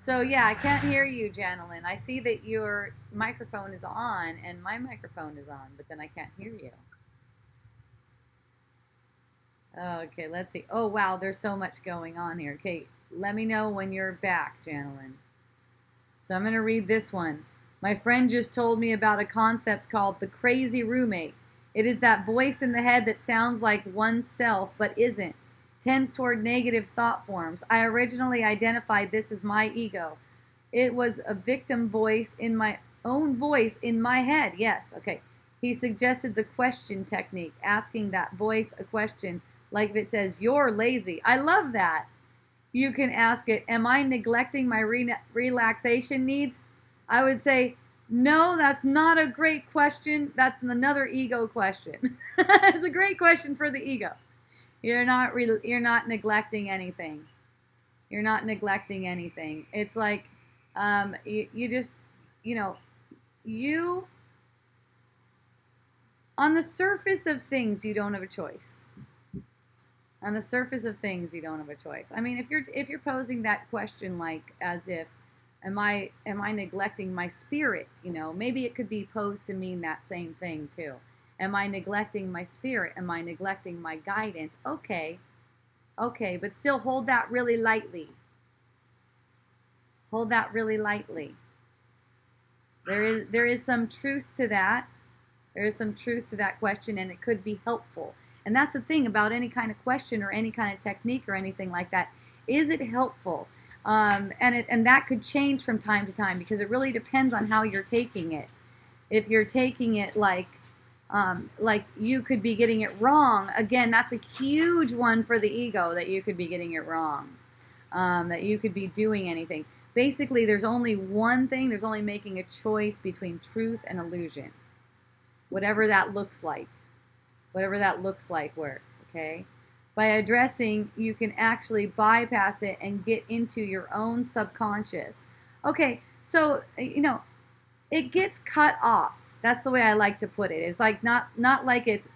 A: So yeah, I can't hear you, Janelyn. I see that your microphone is on and my microphone is on, but then I can't hear you. Okay, let's see. Oh wow, there's so much going on here. Okay, let me know when you're back, Janelyn. So I'm going to read this one. My friend just told me about a concept called the crazy roommate. It is that voice in the head that sounds like oneself but isn't, tends toward negative thought forms. I originally identified this as my ego. It was a victim voice in my own voice in my head. Yes, okay. He suggested the question technique, asking that voice a question, like if it says, "You're lazy." I love that. You can ask it, "Am I neglecting my relaxation needs?" I would say, "No, that's not a great question. That's another ego question." It's a great question for the ego. You're not neglecting anything. You're not neglecting anything. It's like You just, you, on the surface of things, you don't have a choice. On the surface of things, you don't have a choice. I mean, if you're posing that question like as if, am I neglecting my spirit? Maybe it could be posed to mean that same thing too. Am I neglecting my spirit? Am I neglecting my guidance? Okay, but still hold that really lightly. Hold that really lightly. There is some truth to that. There is some truth to that question, and it could be helpful. And that's the thing about any kind of question or any kind of technique or anything like that. Is it helpful? And that could change from time to time because it really depends on how you're taking it. If you're taking it like you could be getting it wrong, again, that's a huge one for the ego, that you could be getting it wrong, that you could be doing anything. Basically, there's only one thing. There's only making a choice between truth and illusion. Whatever that looks like. Whatever that looks like works, okay? By addressing, you can actually bypass it and get into your own subconscious. Okay, so, it gets cut off. That's the way I like to put it. It's like not like it's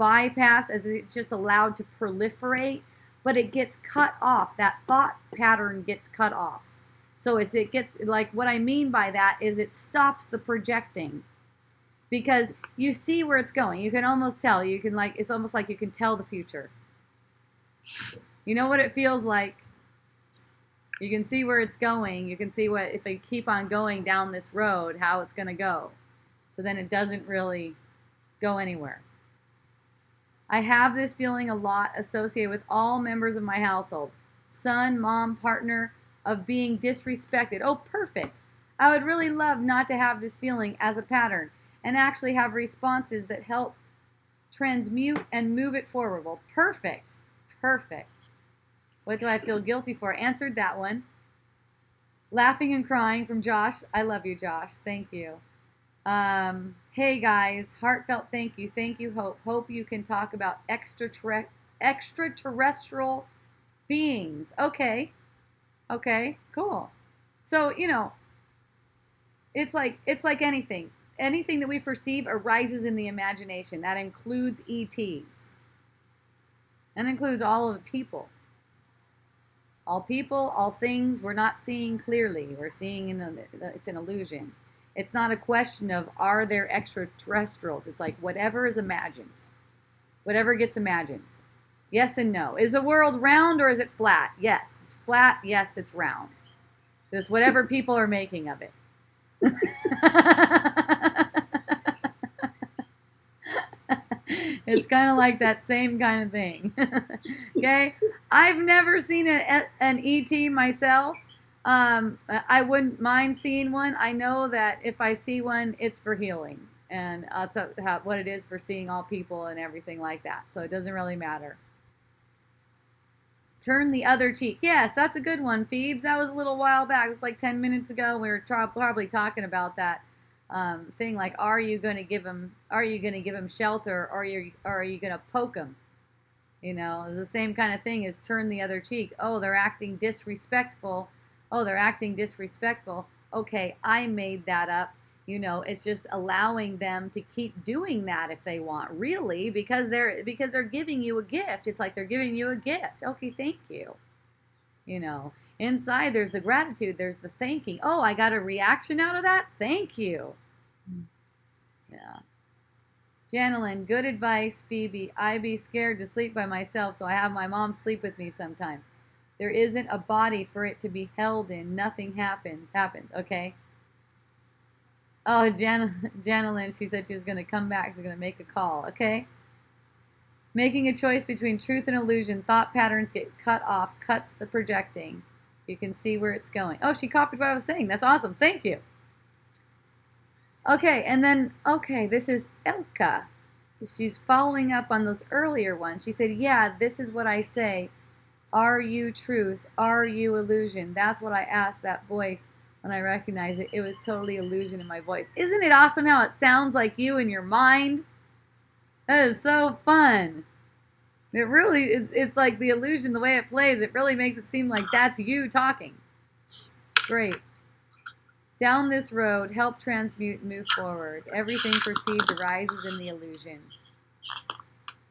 A: bypassed, as it's just allowed to proliferate, but it gets cut off. That thought pattern gets cut off. So it gets, like, what I mean by that is it stops the projecting. Because you see where it's going. You can almost tell. You can, it's almost like you can tell the future. You know what it feels like. You can see where it's going. You can see if they keep on going down this road, how it's going to go. So then it doesn't really go anywhere. I have this feeling a lot associated with all members of my household. Son, mom, partner, of being disrespected. Oh, perfect. I would really love not to have this feeling as a pattern and actually have responses that help transmute and move it forward. Well, perfect. What do I feel guilty for? Answered that one. Laughing and crying from Josh. I love you, Josh. Thank you. Hey, guys. Heartfelt thank you. Thank you, Hope. Hope you can talk about extraterrestrial beings. Okay, cool. So, it's like anything. Anything that we perceive arises in the imagination. That includes ETs. That includes all of the people. All people, all things, we're not seeing clearly. We're seeing it's an illusion. It's not a question of, are there extraterrestrials? It's like whatever is imagined. Whatever gets imagined. Yes and no. Is the world round or is it flat? Yes, it's flat. Yes, it's round. So it's whatever people are making of it. It's kind of like that same kind of thing. Okay, I've never seen an ET myself. I wouldn't mind seeing one. I know that if I see one, it's for healing, and that's what it is for seeing all people and everything like that. So it doesn't really matter. Turn the other cheek. Yes, that's a good one, Phoebes. That was a little while back. It was like 10 minutes ago. We were probably talking about that thing, like, are you going to give him shelter, or are you going to poke him? It's the same kind of thing as turn the other cheek. Oh, they're acting disrespectful. Okay, I made that up. It's just allowing them to keep doing that if they want, really, because they're giving you a gift. It's like they're giving you a gift. Okay, thank you. Inside there's the gratitude, there's the thanking. Oh, I got a reaction out of that? Thank you. Yeah. Janelyn, good advice, Phoebe. I be scared to sleep by myself, so I have my mom sleep with me sometime. There isn't a body for it to be held in. Nothing happens. Okay? Oh, Janelyn, she said she was going to come back. She's going to make a call. Okay? Making a choice between truth and illusion. Thought patterns get cut off. Cuts the projecting. You can see where it's going. Oh, she copied what I was saying. That's awesome. Thank you. Okay, and then, this is Elka. She's following up on those earlier ones. She said, yeah, this is what I say. Are you truth? Are you illusion? That's what I asked that voice when I recognized it. It was totally illusion in my voice. Isn't it awesome how it sounds like you in your mind? That is so fun. It really, it's like the illusion, the way it plays, it really makes it seem like that's you talking. Great. Down this road, help transmute, move forward. Everything perceived arises in the illusion.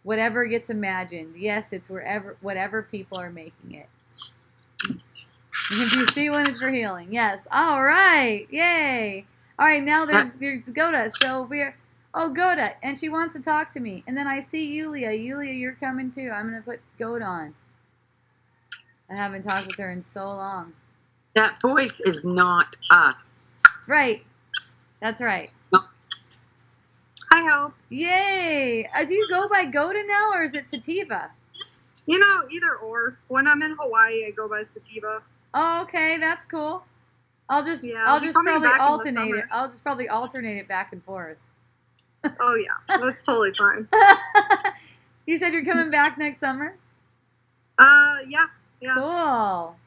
A: Whatever gets imagined, yes, it's whatever people are making it. Do you see when it's for healing? Yes. All right. Yay. All right. Now there's Goda. So Goda, and she wants to talk to me. And then I see Yulia. Yulia, you're coming too. I'm gonna put Goda on. I haven't talked with her in so long.
B: That voice is not us.
A: Right. That's right.
B: No.
C: Hi, Hope.
A: Yay. Do you go by Goda now, or is it Sativa?
C: You know, either or. When I'm in Hawaii, I go by Sativa.
A: Oh, okay, that's cool. I'll just probably alternate it. I'll just probably alternate it back and forth.
C: Oh yeah, that's totally fine.
A: You said you're coming back next summer?
C: Yeah.
A: Cool.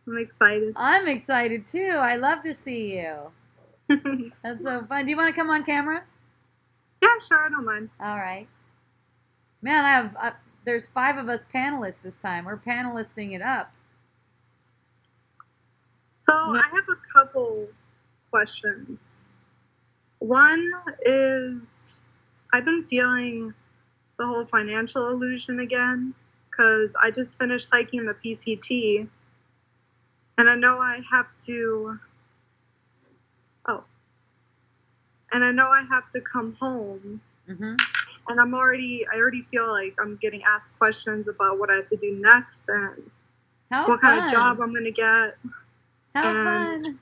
C: I'm excited.
A: I'm excited too. I love to see you. That's so fun. Do you want to come on camera?
C: Yeah, sure. I don't mind.
A: All right. Man, there's 5 of us panelists this time. We're panelisting it up.
C: So I have a couple questions. One is, I've been feeling the whole financial illusion again because I just finished hiking the PCT, and I know I have to. And I know I have to come home.
A: Mm-hmm.
C: And I already feel like I'm getting asked questions about what I have to do next and what kind of job I'm gonna get.
A: How fun!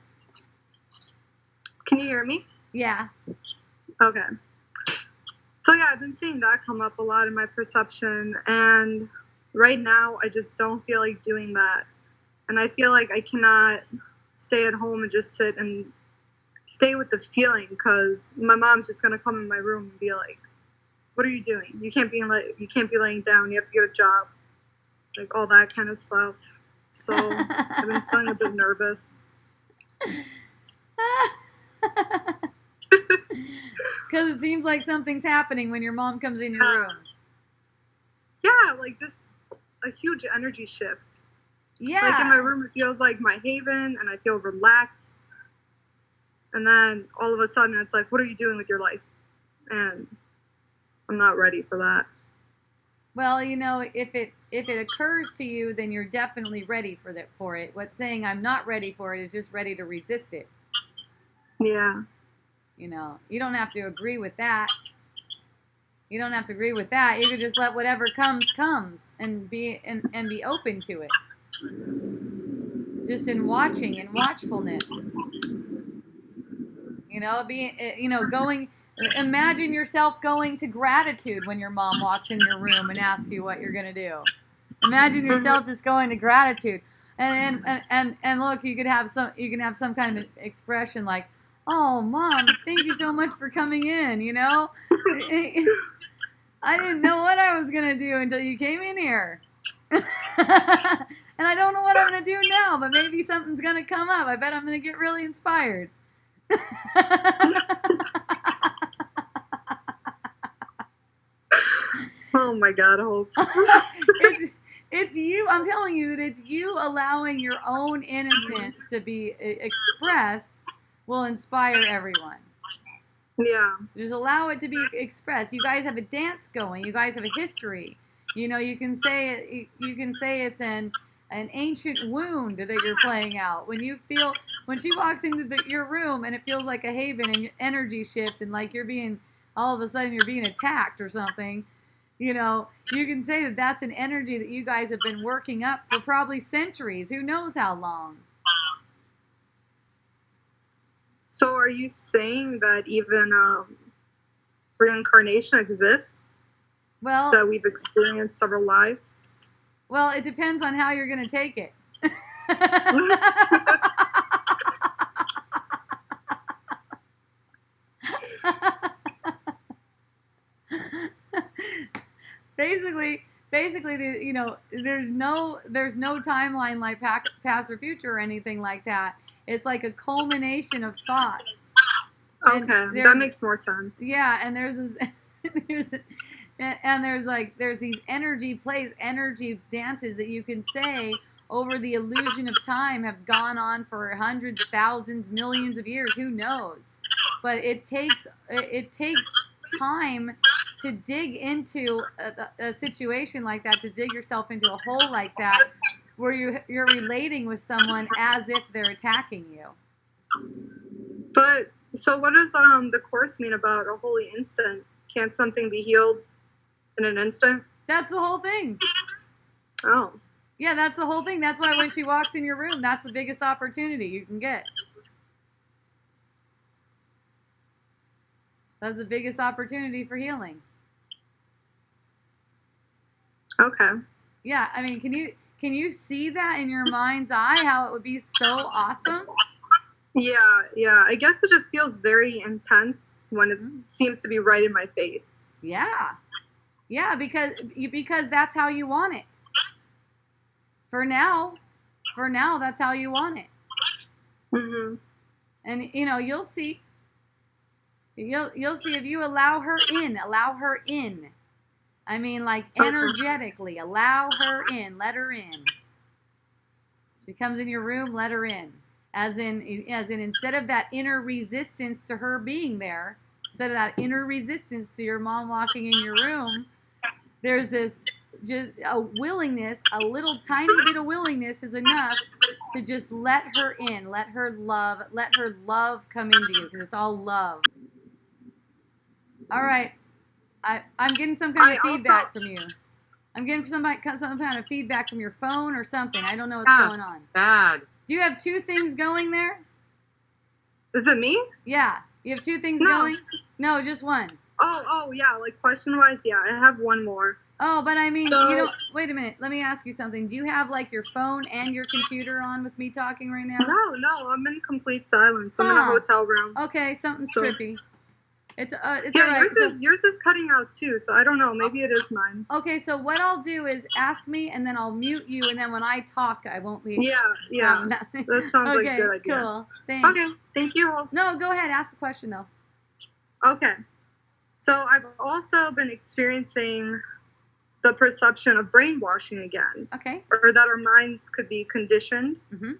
C: Can you hear me?
A: Yeah.
C: Okay. So yeah, I've been seeing that come up a lot in my perception, and right now I just don't feel like doing that. And I feel like I cannot stay at home and just sit and stay with the feeling, because my mom's just gonna come in my room and be like, "What are you doing? You can't be laying down. You have to get a job," like all that kind of stuff. So I've been feeling a bit nervous.
A: Because it seems like something's happening when your mom comes in your room.
C: Yeah, like just a huge energy shift.
A: Yeah.
C: Like in my room, it feels like my haven, and I feel relaxed. And then all of a sudden, it's like, "What are you doing with your life?" And I'm not ready for that.
A: Well, you know, if it occurs to you, then you're definitely ready for it. What's saying I'm not ready for it is just ready to resist it.
C: Yeah.
A: You know, you don't have to agree with that. You don't have to agree with that. You can just let whatever comes, and be open to it. Just in watching and watchfulness. You know, imagine yourself going to gratitude when your mom walks in your room and asks you what you're going to do. Imagine yourself just going to gratitude. And look, you can have some kind of expression like, "Oh, Mom, thank you so much for coming in, you know? I didn't know what I was going to do until you came in here. And I don't know what I'm going to do now, but maybe something's going to come up. I bet I'm going to get really inspired."
C: Oh my God, Hope.
A: It's you. I'm telling you that it's you allowing your own innocence to be expressed will inspire everyone.
C: Yeah.
A: Just allow it to be expressed. You guys have a dance going. You guys have a history. You know, you can say it's an ancient wound that you're playing out. When she walks into your room and it feels like a haven and energy shift and like all of a sudden you're being attacked or something, you know, you can say that that's an energy that you guys have been working up for probably centuries. Who knows how long?
C: So are you saying that even reincarnation exists?
A: Well,
C: that we've experienced several lives?
A: Well, it depends on how you're going to take it. Basically, you know, there's no timeline like past or future or anything like that. It's like a culmination of thoughts.
C: Okay, that makes more sense.
A: Yeah, and there's these energy dances that you can say over the illusion of time have gone on for hundreds, thousands, millions of years. Who knows? But it takes time to dig into a situation like that, to dig yourself into a hole like that, where you're relating with someone as if they're attacking you.
E: But so what does the Course mean about a holy instant? Can't something be healed in an instant?
A: That's the whole thing.
E: Oh.
A: Yeah, that's the whole thing. That's why when she walks in your room, that's the biggest opportunity you can get. That's the biggest opportunity for healing.
E: Okay.
A: Yeah, I mean, can you see that in your mind's eye, how it would be so awesome?
E: Yeah. I guess it just feels very intense when it seems to be right in my face.
A: Yeah, because that's how you want it. For now, that's how you want it.
E: Mm-hmm.
A: And you'll see. You'll see if you allow her in. I mean, like, energetically, allow her in, let her in. She comes in your room, let her in. As in, instead of that inner resistance to her being there, instead of that inner resistance to your mom walking in your room, there's this just a willingness, a little tiny bit of willingness is enough to just let her in, let her love come into you, because it's all love. All right, I'm getting some kind of feedback from you. I'm getting some kind of feedback from your phone or something. I don't know what's going on.
B: Bad.
A: Do you have two things going there?
E: Is it me?
A: Yeah. You have two things going? No, just one.
E: Oh, yeah. Like, question-wise, yeah. I have one more.
A: Oh, but I mean, wait a minute. Let me ask you something. Do you have, like, your phone and your computer on with me talking right now?
E: No. I'm in complete silence. I'm in a hotel room.
A: Okay, something's trippy. It's all right.
E: Yours is cutting out too, so I don't know. Maybe it is mine.
A: Okay, so what I'll do is ask me, and then I'll mute you, and then when I talk, I won't be.
E: Yeah. That sounds like a good idea.
A: Cool. Thanks.
E: Okay, thank you.
A: No, go ahead. Ask the question though.
E: Okay, so I've also been experiencing the perception of brainwashing again.
A: Okay.
E: Or that our minds could be conditioned.
A: Mm-hmm.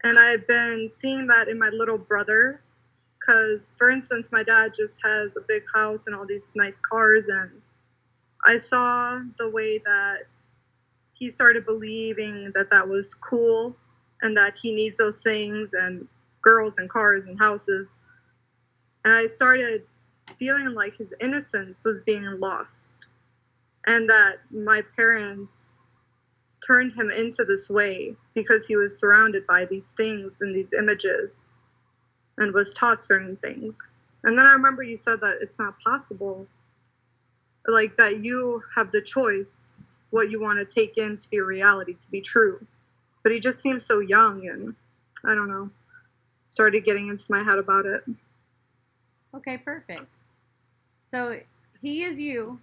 E: And I've been seeing that in my little brother. Because, for instance, my dad just has a big house and all these nice cars, and I saw the way that he started believing that that was cool and that he needs those things and girls and cars and houses. And I started feeling like his innocence was being lost, and that my parents turned him into this way because he was surrounded by these things and these images and was taught certain things. And then I remember you said that it's not possible, like that you have the choice what you want to take into your reality to be true. But he just seems so young, and I don't know, started getting into my head about it.
A: Okay, perfect. So he is you.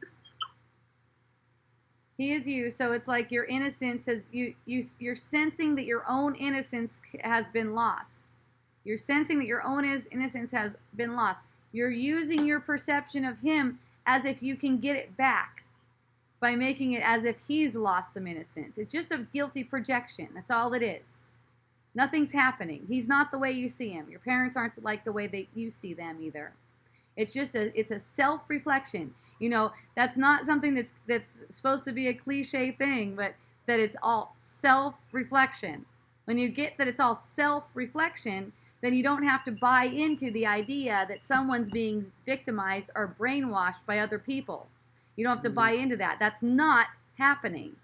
A: So it's like your innocence you're sensing that your own innocence has been lost. You're sensing that your own innocence has been lost. You're using your perception of him as if you can get it back by making it as if he's lost some innocence. It's just a guilty projection. That's all it is. Nothing's happening. He's not the way you see him. Your parents aren't like the way you see them either. It's just it's a self-reflection. That's not something that's supposed to be a cliche thing, but that it's all self-reflection. When you get that it's all self-reflection, then you don't have to buy into the idea that someone's being victimized or brainwashed by other people. You don't have to buy into that. That's not happening.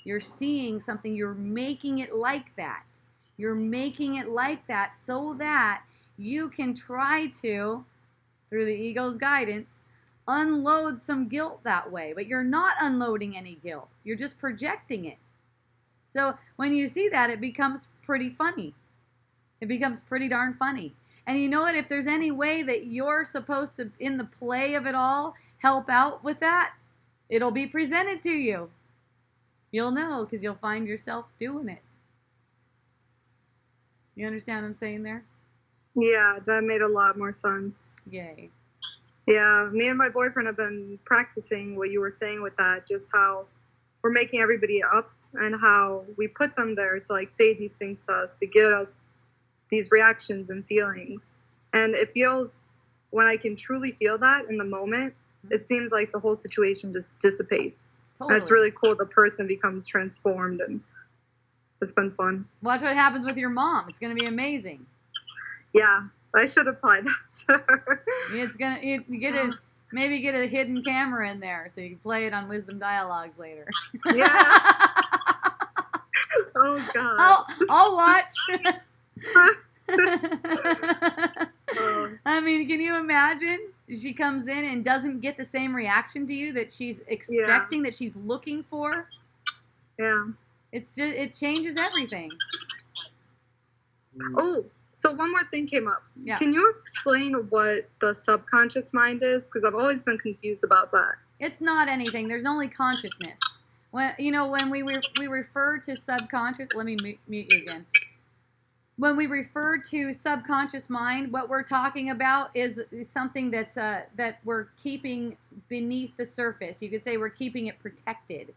A: You're seeing something. You're making it like that. You're making it like that so that you can try to, through the ego's guidance, unload some guilt that way. But you're not unloading any guilt. You're just projecting it. So when you see that, it becomes pretty funny. It becomes pretty darn funny. And you know what? If there's any way that you're supposed to, in the play of it all, help out with that, it'll be presented to you. You'll know because you'll find yourself doing it. You understand what I'm saying there?
E: Yeah, that made a lot more sense.
A: Yay.
E: Yeah, me and my boyfriend have been practicing what you were saying with that, just how we're making everybody up and how we put them there to like say these things to us, to get us these reactions and feelings. And it feels, when I can truly feel that in the moment, it seems like the whole situation just dissipates.
A: Totally.
E: And it's really cool. The person becomes transformed, and it's been fun.
A: Watch what happens with your mom. It's going to be amazing.
E: Yeah, I should apply that to her.
A: It's gonna maybe get a hidden camera in there so you can play it on Wisdom Dialogues later.
E: Yeah. Oh God.
A: I'll watch.
E: Oh.
A: I mean, can you imagine? She comes in and doesn't get the same reaction to you that she's expecting, that she's looking for.
E: Yeah.
A: It changes everything.
E: Oh, so one more thing came up.
A: Yeah.
E: Can you explain what the subconscious mind is? Because I've always been confused about that.
A: It's not anything. There's only consciousness. When we refer to subconscious, let me mute you again. When we refer to subconscious mind, what we're talking about is something that's that we're keeping beneath the surface. You could say we're keeping it protected.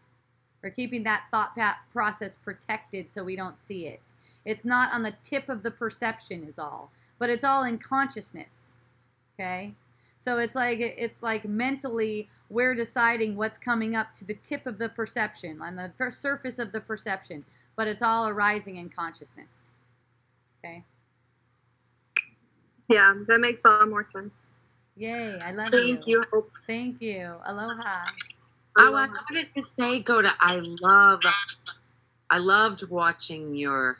A: We're keeping that thought process protected so we don't see it. It's not on the tip of the perception is all, but it's all in consciousness. Okay? So it's like mentally we're deciding what's coming up to the tip of the perception, on the surface of the perception, but it's all arising in consciousness. Okay.
E: Yeah, that makes a lot more sense.
A: Yay, I love you.
E: Thank you, Hope.
A: Thank you. Aloha.
B: I wanted to say, Goda, I loved watching your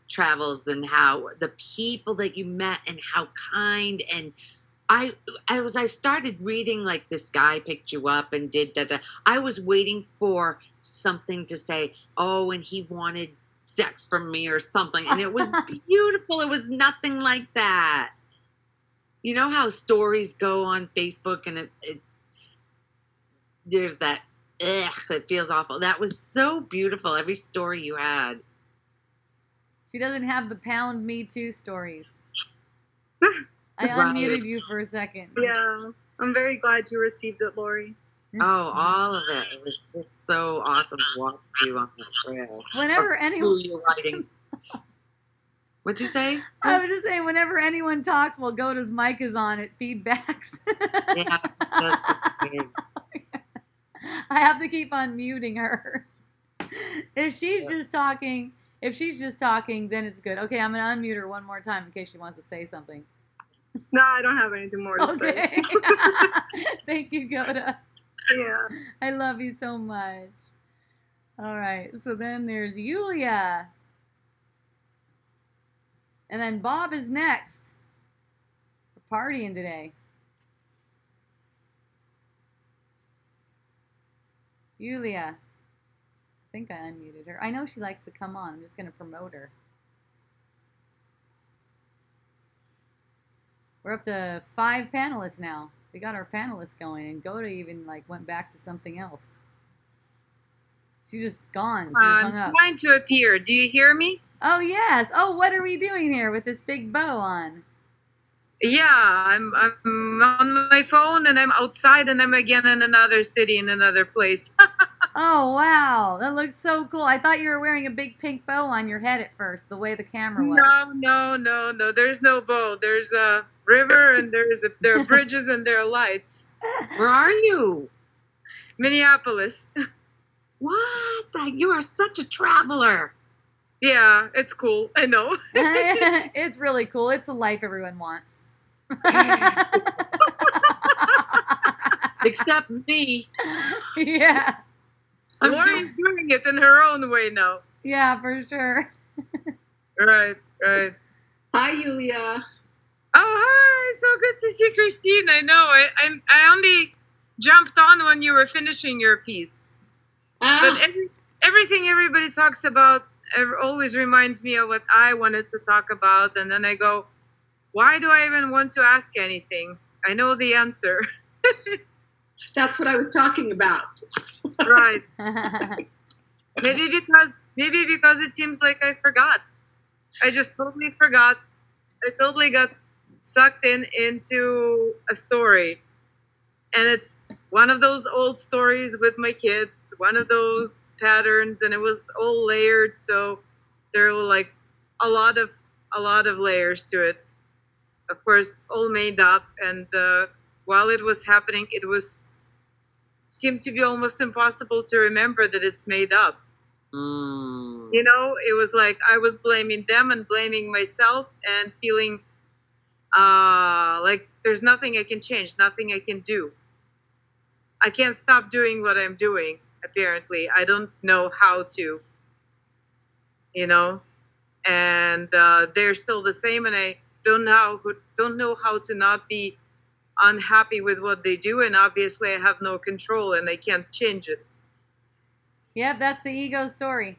B: travels and how the people that you met and how kind, and I started reading, like, this guy picked you up and did da. I was waiting for something to say, oh, and he wanted sex from me or something, and it was beautiful. It was nothing like that. You know how stories go on Facebook and there's that it feels awful. That was so beautiful, every story you had.
A: She doesn't have the pound Me Too stories. I
B: Right.
A: unmuted you for a second.
E: Yeah, I'm very glad you received it, Lori.
B: Oh, all of it. It was just so awesome to watch you on the trail.
A: Whenever anyone,
B: Who you're writing. What'd you say?
A: I was just saying, whenever anyone talks while Goda's mic is on, it feedbacks.
B: Yeah, that's okay.
A: I have to keep on muting her. If she's just talking, then it's good. Okay, I'm gonna unmute her one more time in case she wants to say something.
E: No, I don't have anything more to
A: Okay.
E: say.
A: Thank you, Goda.
E: Yeah.
A: I love you so much. All right, so then there's Yulia. And then Bob is next. We're partying today. Yulia. I think I unmuted her. I know she likes to come on. I'm just going to promote her. We're up to 5 panelists now. We got our panelists going, and Goda even went back to something else. She's just gone. She just hung up.
F: I'm trying to appear. Do you hear me?
A: Oh yes. Oh, what are we doing here with this big bow on?
F: Yeah, I'm on my phone and I'm outside and I'm again in another city, in another place.
A: Oh wow, that looks so cool. I thought you were wearing a big pink bow on your head at first, the way the camera was.
F: No. There's no bow. There's a river and there are bridges and there are lights.
B: Where are you?
F: Minneapolis.
B: What? You are such a traveler.
F: Yeah, it's cool. I know.
A: It's really cool. It's a life everyone wants.
B: Except me.
A: Yeah.
F: Lori's doing it in her own way now.
A: Yeah, for sure.
F: Right.
D: Hi, Yulia.
F: Oh, hi. So good to see Christine. I know. I only jumped on when you were finishing your piece. But everything everybody talks about always reminds me of what I wanted to talk about. And then I go, why do I even want to ask anything? I know the answer.
D: That's what I was talking about.
F: Right. Maybe because it seems like I forgot. I just totally forgot. I totally got sucked into a story. And it's one of those old stories with my kids, one of those patterns, and it was all layered. So there were like a lot of layers to it. Of course, all made up. And while it was happening, it seemed to be almost impossible to remember that it's made up. You know, it was like I was blaming them and blaming myself and feeling like there's nothing I can change, nothing I can do. I can't stop doing what I'm doing, apparently. I don't know how to, you know, and they're still the same, and I don't know how to not be unhappy with what they do, and obviously I have no control and I can't change it.
A: Yep, that's the ego story.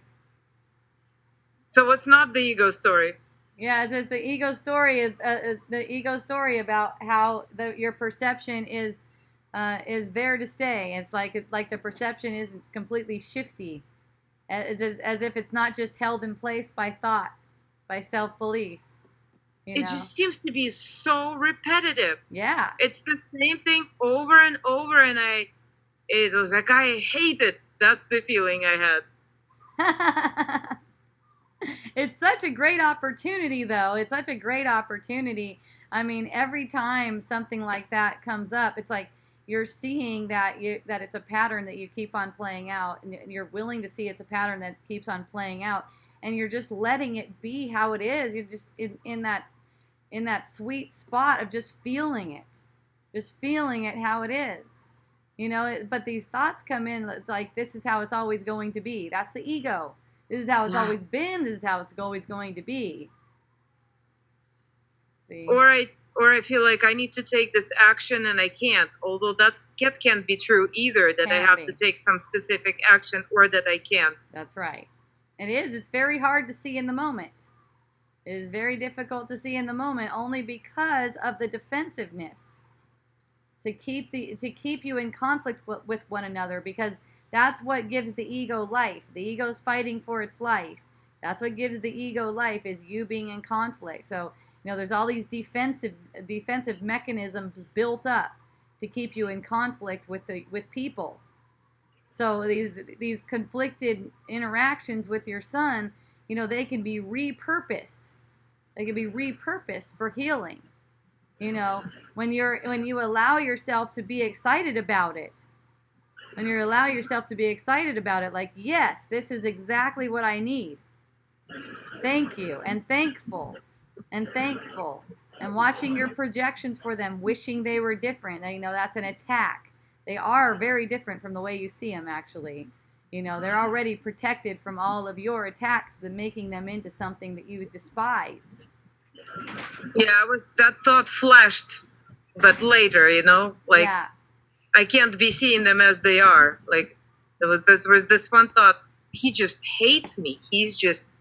F: So what's not the ego story?
A: Yeah, it's the ego story is the ego story about how your perception is there to stay. It's like the perception isn't completely shifty, as if it's not just held in place by thought, by self-belief.
F: It just seems to be so repetitive.
A: Yeah.
F: It's the same thing over and over, and it was like I hate it. That's the feeling I
A: had. It's such a great opportunity, though. It's such a great opportunity. I mean, every time something like that comes up, it's like you're seeing that it's a pattern that you keep on playing out, and you're willing to see it's a pattern that keeps on playing out, and you're just letting it be how it is. You're just in that sweet spot of just feeling it how it is, you know. But these thoughts come in like, this is how it's always going to be. That's the ego. This is how it's always been. This is how it's always going to be. See?
F: Or I feel like I need to take this action and I can't. Although that can't be true either, that I have to take some specific action or that I can't.
A: That's right. It is. It's very hard to see in the moment. It is very difficult to see in the moment, only because of the defensiveness. To keep you in conflict with one another, because that's what gives the ego life. The ego's fighting for its life. That's what gives the ego life, is you being in conflict. So, you know, there's all these defensive mechanisms built up to keep you in conflict with people. So these conflicted interactions with your son, you know, they can be repurposed. They can be repurposed for healing. You know, when you allow yourself to be excited about it. When you allow yourself to be excited about it, like, yes, this is exactly what I need. Thank you, and thankful, and watching your projections for them, wishing they were different. You know, that's an attack. They are very different from the way you see them, actually. You know, they're already protected from all of your attacks, making them into something that you despise.
F: Yeah, that thought flashed, but later, you know, like. Yeah. I can't be seeing them as they are. Like there was this one thought, he just hates me. He's just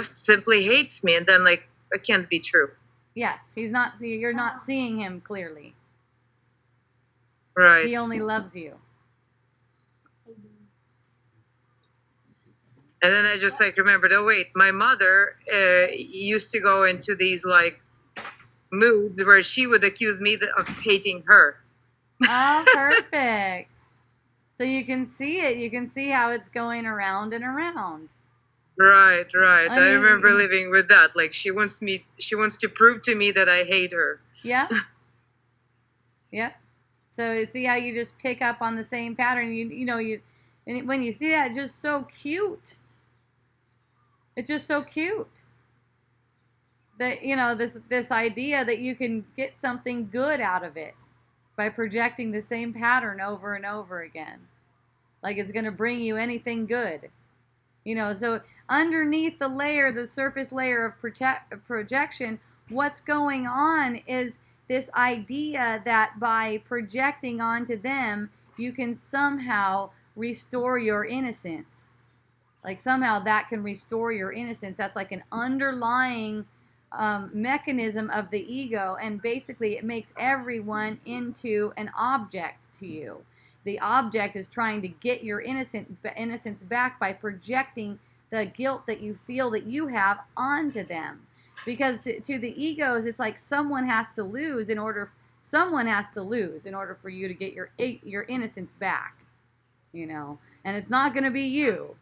F: simply hates me. And then like, that can't be true.
A: Yes, you're not seeing him clearly.
F: Right.
A: He only loves you.
F: And then I just like remembered, oh wait, my mother used to go into these like moods where she would accuse me of hating her.
A: Oh, perfect. So you can see it. You can see how it's going around and around.
F: Right. I remember living with that. Like she wants to prove to me that I hate her.
A: Yeah. Yeah. So see how you just pick up on the same pattern. And when you see that, it's just so cute. It's just so cute. That, you know, this idea that you can get something good out of it by projecting the same pattern over and over again. Like it's going to bring you anything good. You know, so underneath the surface layer of projection, what's going on is this idea that by projecting onto them, you can somehow restore your innocence. Like somehow that can restore your innocence. That's like an underlying mechanism of the ego, and basically it makes everyone into an object to you. The object is trying to get your innocence back by projecting the guilt that you feel that you have onto them. Because to the egos, it's like someone has to lose in order someone has to lose in order for you to get your innocence back, you know. And it's not going to be you.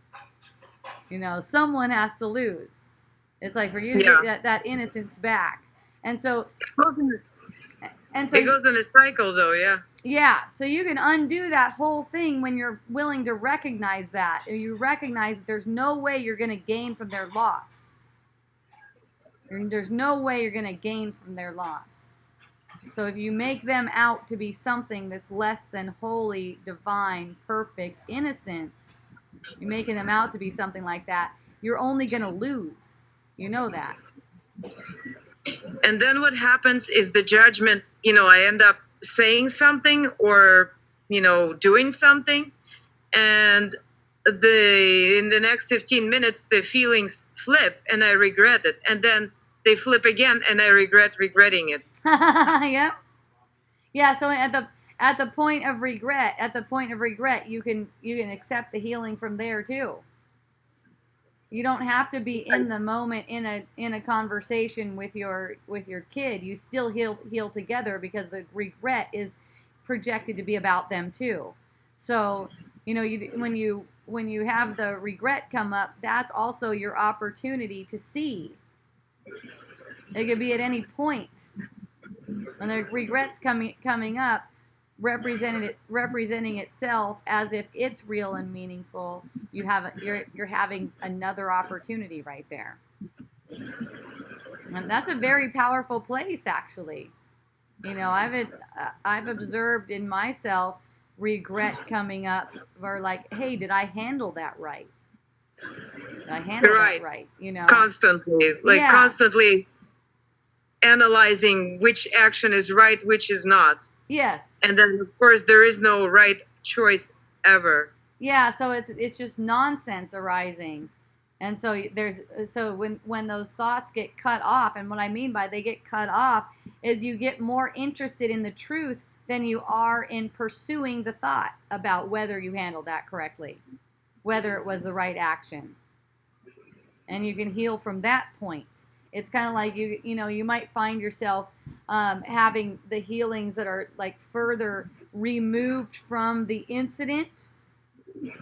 A: You know, someone has to lose. It's like for you to get that innocence back. And so
F: it goes in a cycle though, yeah.
A: Yeah, so you can undo that whole thing when you're willing to recognize that. You recognize that there's no way you're going to gain from their loss. There's no way you're going to gain from their loss. So if you make them out to be something that's less than holy, divine, perfect, innocence, you're making them out to be something like that, you're only going to lose. You know that.
F: And then what happens is the judgment, you know, I end up saying something or, you know, doing something, and in the next 15 minutes the feelings flip and I regret it, and then they flip again and I regret regretting it.
A: Yeah. Yeah, so at the point of regret, you can accept the healing from there too. You don't have to be in the moment in a conversation with your kid. You still heal together because the regret is projected to be about them too. So, you know, when you have the regret come up, that's also your opportunity to see. It could be at any point. When the regret's coming up, representing itself as if it's real and meaningful, you're having another opportunity right there. And that's a very powerful place, actually. You know, I've observed in myself regret coming up, or like, hey, did I handle that right? Did I handle that right? You know,
F: constantly analyzing which action is right, which is not.
A: Yes.
F: And then, of course, there is no right choice ever.
A: Yeah, so it's just nonsense arising. And so when those thoughts get cut off, and what I mean by they get cut off is you get more interested in the truth than you are in pursuing the thought about whether you handled that correctly, whether it was the right action. And you can heal from that point. It's kind of like you might find yourself having the healings that are like further removed from the incident,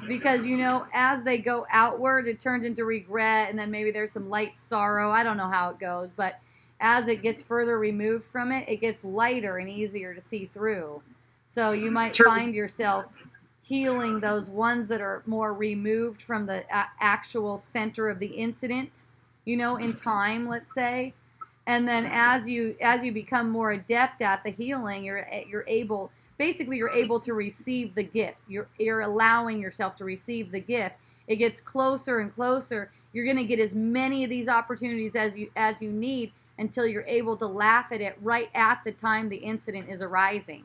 A: because, you know, as they go outward, it turns into regret, and then maybe there's some light sorrow. I don't know how it goes, but as it gets further removed from it, it gets lighter and easier to see through. So you might find yourself healing those ones that are more removed from the actual center of the incident, you know, in time, let's say. And then as you become more adept at the healing, you're able to receive the gift. You're allowing yourself to receive the gift. It gets closer and closer. You're going to get as many of these opportunities as you need until you're able to laugh at it right at the time the incident is arising.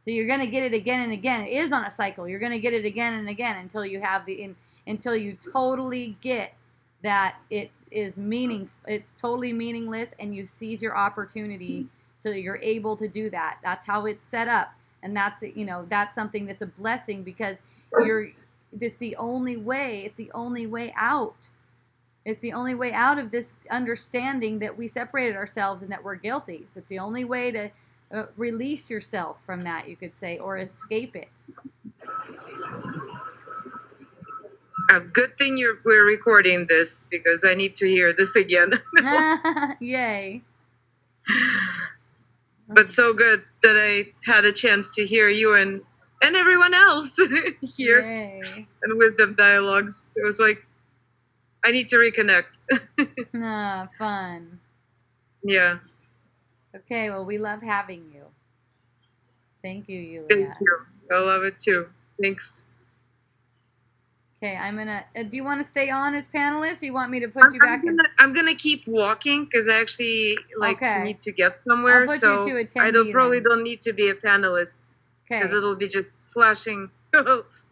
A: So you're going to get it again and again. It is on a cycle. You're going to get it again and again until you have until you totally get that it's totally meaningless, and you seize your opportunity so you're able to do that. That's how it's set up, and that's something that's a blessing, because it's the only way out. It's the only way out of this understanding that we separated ourselves and that we're guilty. So it's the only way to release yourself from that, you could say, or escape it.
F: A good thing we're recording this, because I need to hear this again.
A: Yay.
F: But so good that I had a chance to hear you and everyone else here.
A: Yay.
F: And wisdom dialogues. It was like, I need to reconnect.
A: Fun.
F: Yeah.
A: Okay, well, we love having you. Thank you, Yulia.
F: Thank you. I love it too. Thanks.
A: Okay, I'm gonna. Do you want to stay on as panelist? Or you want me to put you back?
F: I'm gonna keep walking because I actually need to get somewhere.
A: I'll put
F: so
A: you to
F: I probably don't need to be a panelist because it'll be just flashing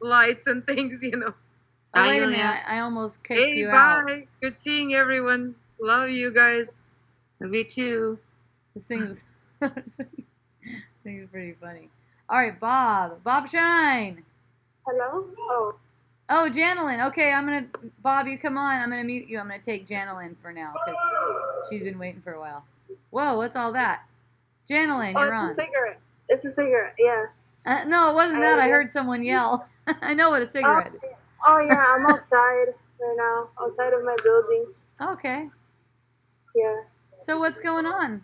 F: lights and things, you know.
A: Oh, wait a minute! I almost kicked you
F: out.
A: Bye.
F: Good seeing everyone. Love you guys.
B: Me too.
A: This thing's pretty funny. All right, Bob Shine.
C: Hello.
A: Oh, Janelyn. Okay, Bob, you come on. I'm gonna mute you. I'm gonna take Janelyn for now because she's been waiting for a while. Whoa, what's all that? Janelyn,
D: Oh,
A: you're
D: it's
A: on.
D: a cigarette. It's a cigarette, yeah.
A: No, it wasn't that. I heard someone yell. I know what a cigarette is.
C: Oh yeah, I'm outside right now, outside of my building.
A: Okay.
C: Yeah.
A: So what's going on?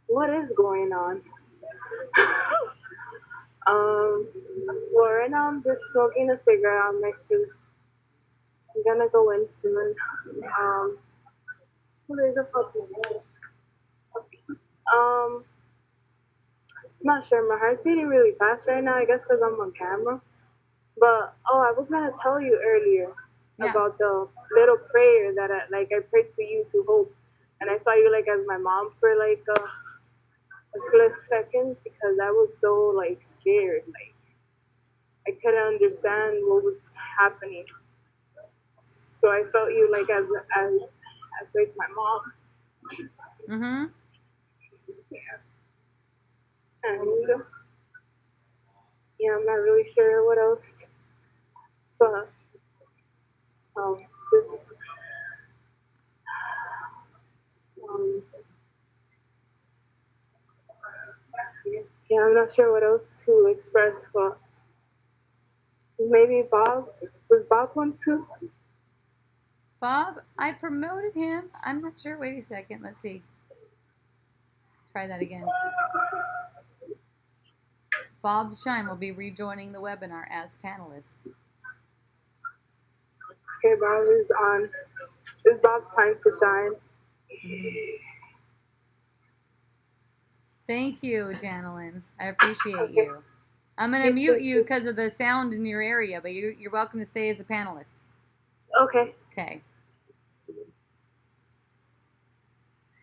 C: What is going on? Well, right now I'm just smoking a cigarette on my stoop. I'm gonna go in soon. Oh, there's a puppy. Not sure. My heart's beating really fast right now. I guess because I'm on camera. But I was gonna tell you earlier about the little prayer that I prayed to you to hope, and I saw you like as my mom for like a split second because I was so like scared, like I couldn't understand what was happening. So I felt you like as like my mom.
A: Mm-hmm.
C: Yeah. And yeah, I'm not really sure what else, but just yeah, I'm not sure what else to express, but maybe Bob. Does Bob want to?
A: Bob, I promoted him. I'm not sure. Wait a second. Let's see. Try that again. Bob Shine will be rejoining the webinar as panelist.
C: Okay, Bob is on. It's Bob's time to shine.
A: Thank you, Janelyn. I appreciate you. I'm going to mute you because of the sound in your area, but you're welcome to stay as a panelist.
C: Okay.
A: Okay.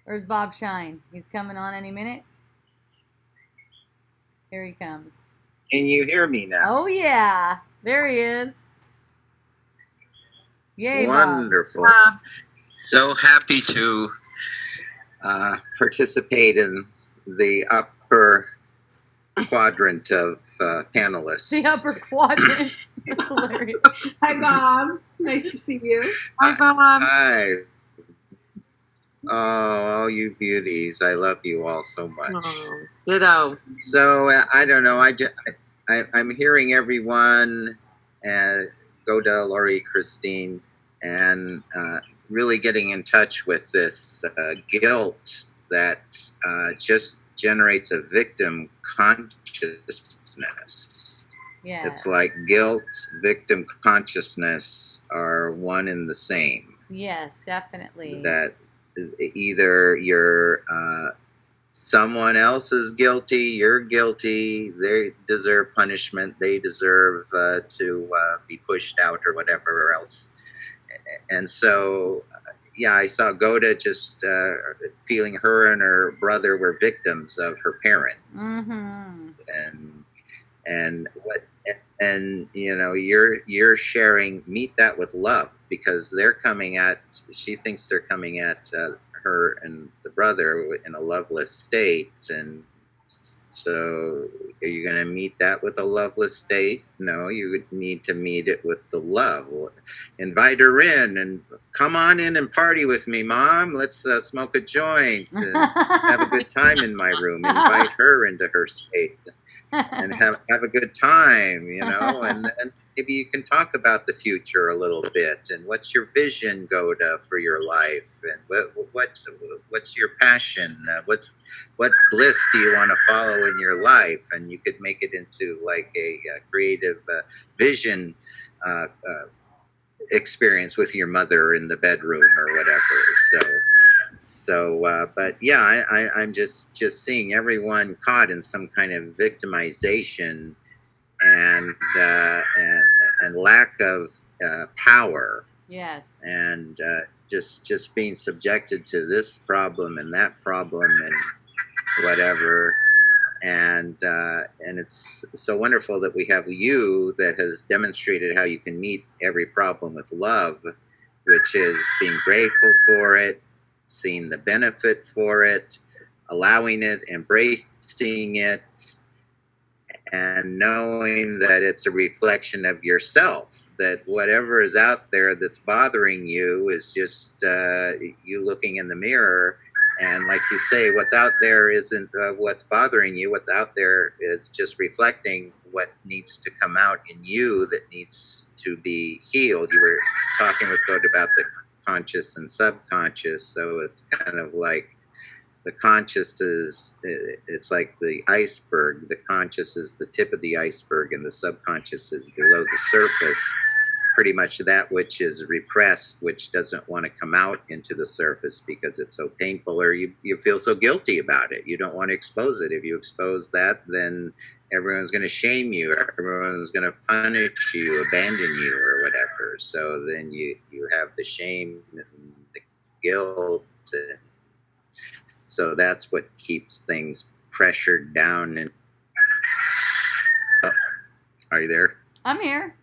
A: Where's Bob Shine? He's coming on any minute. Here he comes.
G: Can you hear me now?
A: Oh, yeah. There he is. Yay,
G: wonderful.
A: Bob.
G: So happy to participate in the upper quadrant of panelists.
A: The upper quadrant. Hilarious.
D: Hi, Bob. Nice to see you.
F: Hi, Bob.
G: Hi. Oh, all you beauties. I love you all so much.
B: Oh, ditto.
G: So, I don't know. I'm hearing everyone, go to Lori, Christine, and really getting in touch with this guilt that just generates a victim consciousness.
A: Yeah.
G: It's like guilt, victim consciousness are one and the same.
A: Yes, definitely.
G: That either you're someone else is guilty, you're guilty, they deserve punishment, they deserve to be pushed out or whatever else. And so, yeah, I saw Goda just feeling her and her brother were victims of her parents.
A: Mm-hmm.
G: And you know, you're sharing, meet that with love, because she thinks they're coming at her and the brother in a loveless state. And so are you going to meet that with a loveless state? No, you would need to meet it with the love. Invite her in and come on in and party with me, Mom. Let's smoke a joint and have a good time in my room. Invite her into her state and have a good time, you know, and then maybe you can talk about the future a little bit and what's your vision, Goda, for your life, and what's your passion, what bliss do you want to follow in your life, and you could make it into like a creative vision experience with your mother in the bedroom or whatever. So, but yeah, I'm just seeing everyone caught in some kind of victimization and lack of power.
A: Yes.
G: And just being subjected to this problem and that problem and whatever. And it's so wonderful that we have you that has demonstrated how you can meet every problem with love, which is being grateful for it, seeing the benefit for it, allowing it, embracing it, and knowing that it's a reflection of yourself, that whatever is out there that's bothering you is just you looking in the mirror And like you say, what's out there isn't what's bothering you. What's out there is just reflecting what needs to come out in you that needs to be healed. You were talking with God about the conscious and subconscious. So it's kind of like the conscious it's like the iceberg. The conscious is the tip of the iceberg, and the subconscious is below the surface. Pretty much that which is repressed, which doesn't want to come out into the surface because it's so painful, or you feel so guilty about it. You don't want to expose it. If you expose that, then everyone's going to shame you. Everyone's going to punish you, abandon you, or whatever. So then you have the shame and the guilt. So that's what keeps things pressured down. And are you there?
A: I'm here.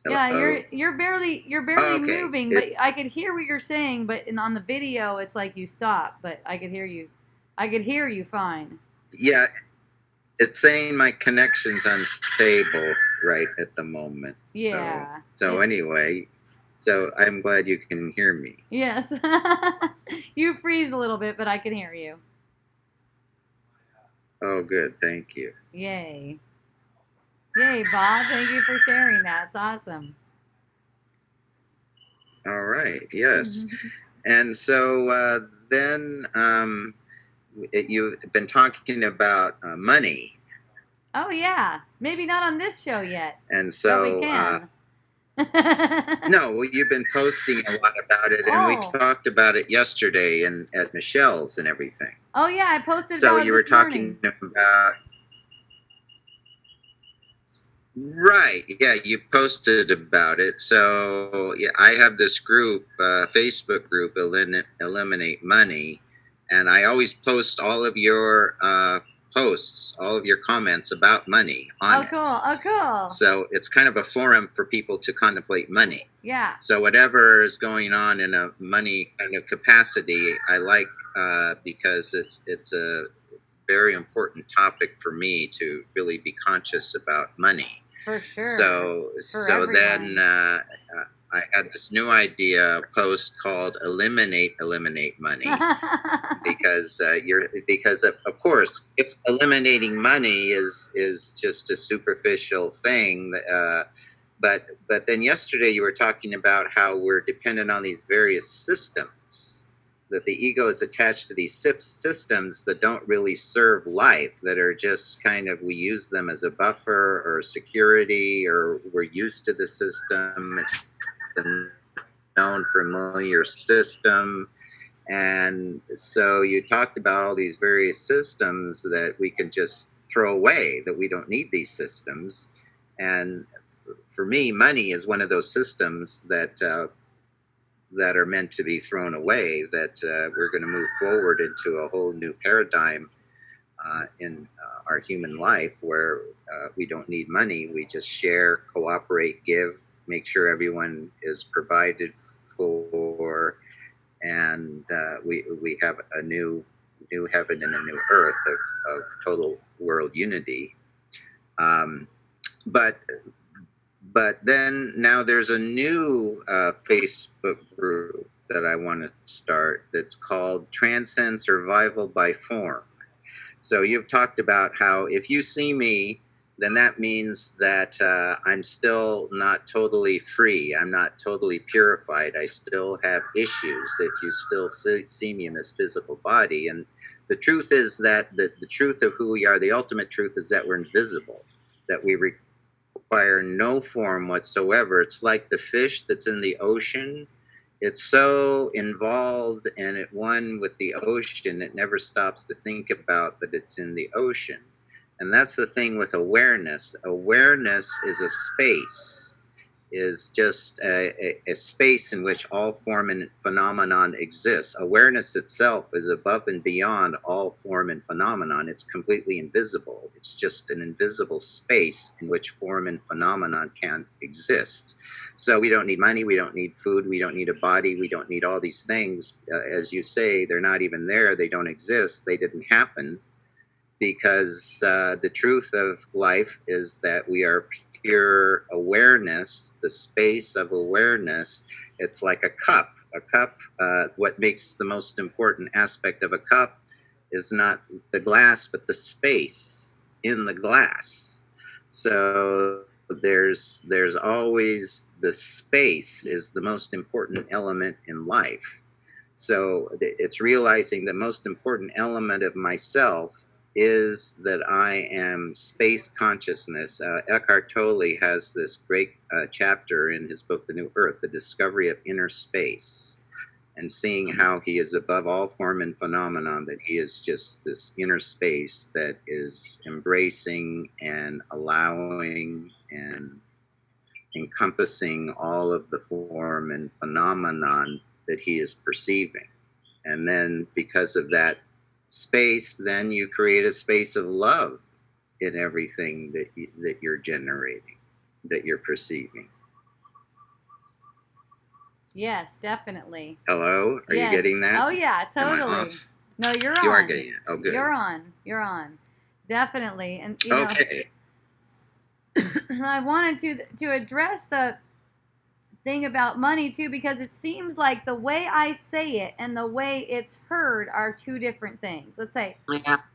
G: Hello?
A: Yeah, you're barely
G: okay.
A: moving, but I could hear what you're saying. But on the video, it's like you stop. But I could hear you. I could hear you fine.
G: Yeah, it's saying my connection's unstable right at the moment.
A: Yeah.
G: So anyway, so I'm glad you can hear me.
A: Yes. You freeze a little bit, but I can hear you.
G: Oh, good. Thank you.
A: Yay. Yay, Bob. Thank you for sharing that. It's awesome.
G: All right. Yes. And so then you've been talking about money.
A: Oh, yeah. Maybe not on this show yet.
G: And so
A: but we can.
G: No, well, you've been posting a lot about it, and we talked about it yesterday at Michelle's and everything.
A: Oh, yeah. I posted
G: so
A: about it
G: you were
A: this
G: talking
A: morning.
G: about... Right. Yeah, you posted about it. So yeah, I have this group, Facebook group, Eliminate Money, and I always post all of your posts, all of your comments about money on it.
A: Oh, cool.
G: So it's kind of a forum for people to contemplate money.
A: Yeah.
G: So whatever is going on in a money kind of capacity, I like because it's a very important topic for me to really be conscious about money.
A: For sure.
G: So then I had this new idea post called Eliminate Money because of course it's eliminating money is just a superficial thing. But then yesterday you were talking about how we're dependent on these various systems, that the ego is attached to these systems that don't really serve life, that are just kind of, we use them as a buffer or security, or we're used to the system. It's the known familiar system. And so you talked about all these various systems that we can just throw away, that we don't need these systems. And for me, money is one of those systems that are meant to be thrown away, that we're going to move forward into a whole new paradigm in our human life where we don't need money. We just share, cooperate, give, make sure everyone is provided for, and we have a new heaven and a new earth of total world unity. But then now there's a new Facebook group that I want to start that's called Transcend Survival by Form. So you've talked about how if you see me, then that means that I'm still not totally free. I'm not totally purified. I still have issues if you still see me in this physical body. And the truth is that the truth of who we are, the ultimate truth is that we're invisible, that we require no form whatsoever. It's like the fish that's in the ocean. It's so involved and at one with the ocean, it never stops to think about that it's in the ocean. And that's the thing with awareness. Awareness is a space, is just a space in which all form and phenomenon exists. Awareness itself is above and beyond all form and phenomenon. It's completely invisible. It's just an invisible space in which form and phenomenon can exist. So we don't need money, we don't need food, we don't need a body, we don't need all these things. As you say, they're not even there, they don't exist, they didn't happen. Because the truth of life is that we are pure awareness, the space of awareness. It's like a cup. a cup, what makes the most important aspect of a cup is not the glass, but the space in the glass. So there's always the space is the most important element in life. So it's realizing the most important element of myself is that I am space consciousness. Eckhart Tolle has this great chapter in his book, The New Earth, the discovery of inner space, and seeing how he is above all form and phenomenon, that he is just this inner space that is embracing and allowing and encompassing all of the form and phenomenon that he is perceiving. And then because of that space, then you create a space of love in everything that you're generating, that you're perceiving.
A: Yes, definitely.
G: Hello? Are you getting that?
A: Oh, yeah, totally. No, you're on.
G: You are getting it. Oh, good.
A: You're on. Definitely. And you know,
G: okay.
A: I wanted to address the thing about money too, because it seems like the way I say it and the way it's heard are two different things. Let's say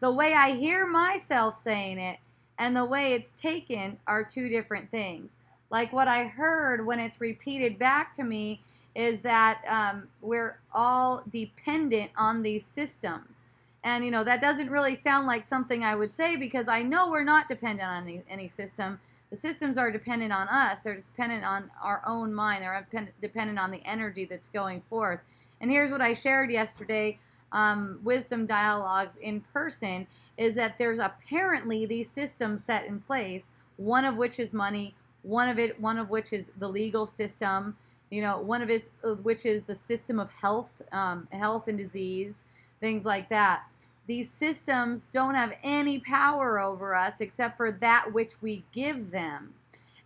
A: the way I hear myself saying it and the way it's taken are two different things. Like what I heard when it's repeated back to me is that we're all dependent on these systems. And, you know, that doesn't really sound like something I would say, because I know we're not dependent on any system. The systems are dependent on us. They're dependent on our own mind. They're dependent on the energy that's going forth. And here's what I shared yesterday, Wisdom Dialogues in person, is that there's apparently these systems set in place, one of which is money, one of which is the legal system, you know, which is the system of health, health and disease, things like that. These systems don't have any power over us except for that which we give them.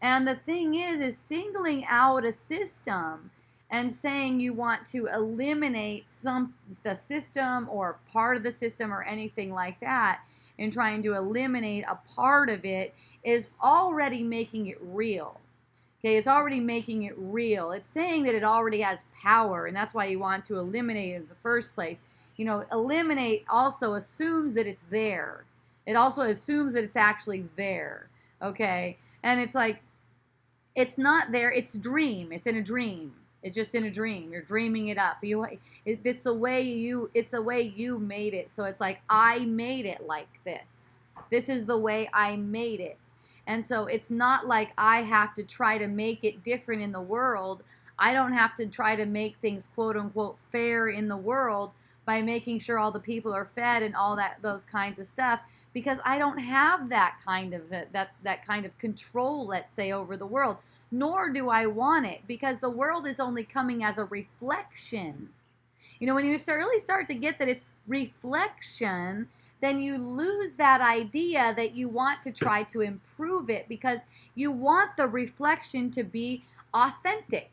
A: And the thing is singling out a system and saying you want to eliminate the system or part of the system or anything like that, and trying to eliminate a part of it is already making it real. Okay, it's already making it real. It's saying that it already has power, and that's why you want to eliminate it in the first place. You know, eliminate also assumes that it's there. It also assumes that it's actually there, okay? And it's like, it's not there, it's dream. It's in a dream. It's just in a dream. You're dreaming it up. It's the way you made it. So it's like, I made it like this. This is the way I made it. And so it's not like I have to try to make it different in the world. I don't have to try to make things quote unquote fair in the world by making sure all the people are fed and all those kinds of stuff, because I don't have that kind of control, let's say, over the world. Nor do I want it, because the world is only coming as a reflection. You know, when you really start to get that it's reflection, then you lose that idea that you want to try to improve it, because you want the reflection to be authentic,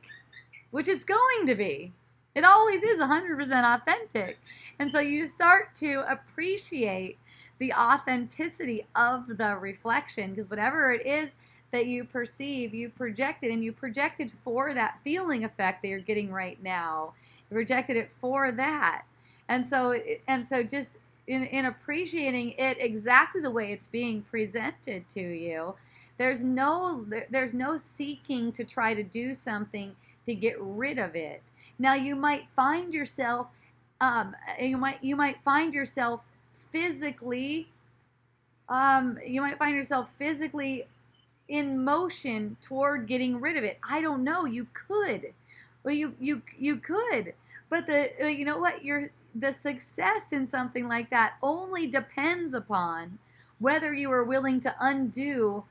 A: which it's going to be. It always is 100% authentic. And so you start to appreciate the authenticity of the reflection, because whatever it is that you perceive, you project it, and you project it for that feeling effect that you're getting right now. You projected it for that. And so just in appreciating it exactly the way it's being presented to you, there's no seeking to try to do something to get rid of it. Now you might find yourself physically in motion toward getting rid of it. I don't know. You could. Well, you could. But you know what? The success in something like that only depends upon whether you are willing to undo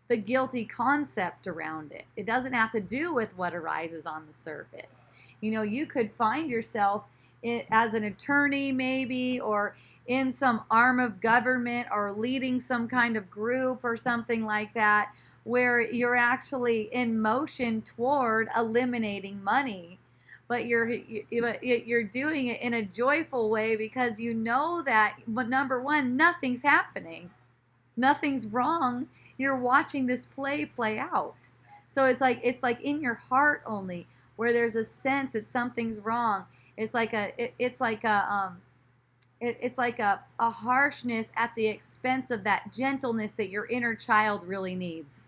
A: the guilty concept around it. It doesn't have to do with what arises on the surface. You know, you could find yourself as an attorney maybe, or in some arm of government, or leading some kind of group or something like that, where you're actually in motion toward eliminating money. But you're doing it in a joyful way, because you know that, but number one, nothing's happening. Nothing's wrong. You're watching this play out. So it's like in your heart only. where there's a sense that something's wrong. It's like a harshness at the expense of that gentleness that your inner child really needs.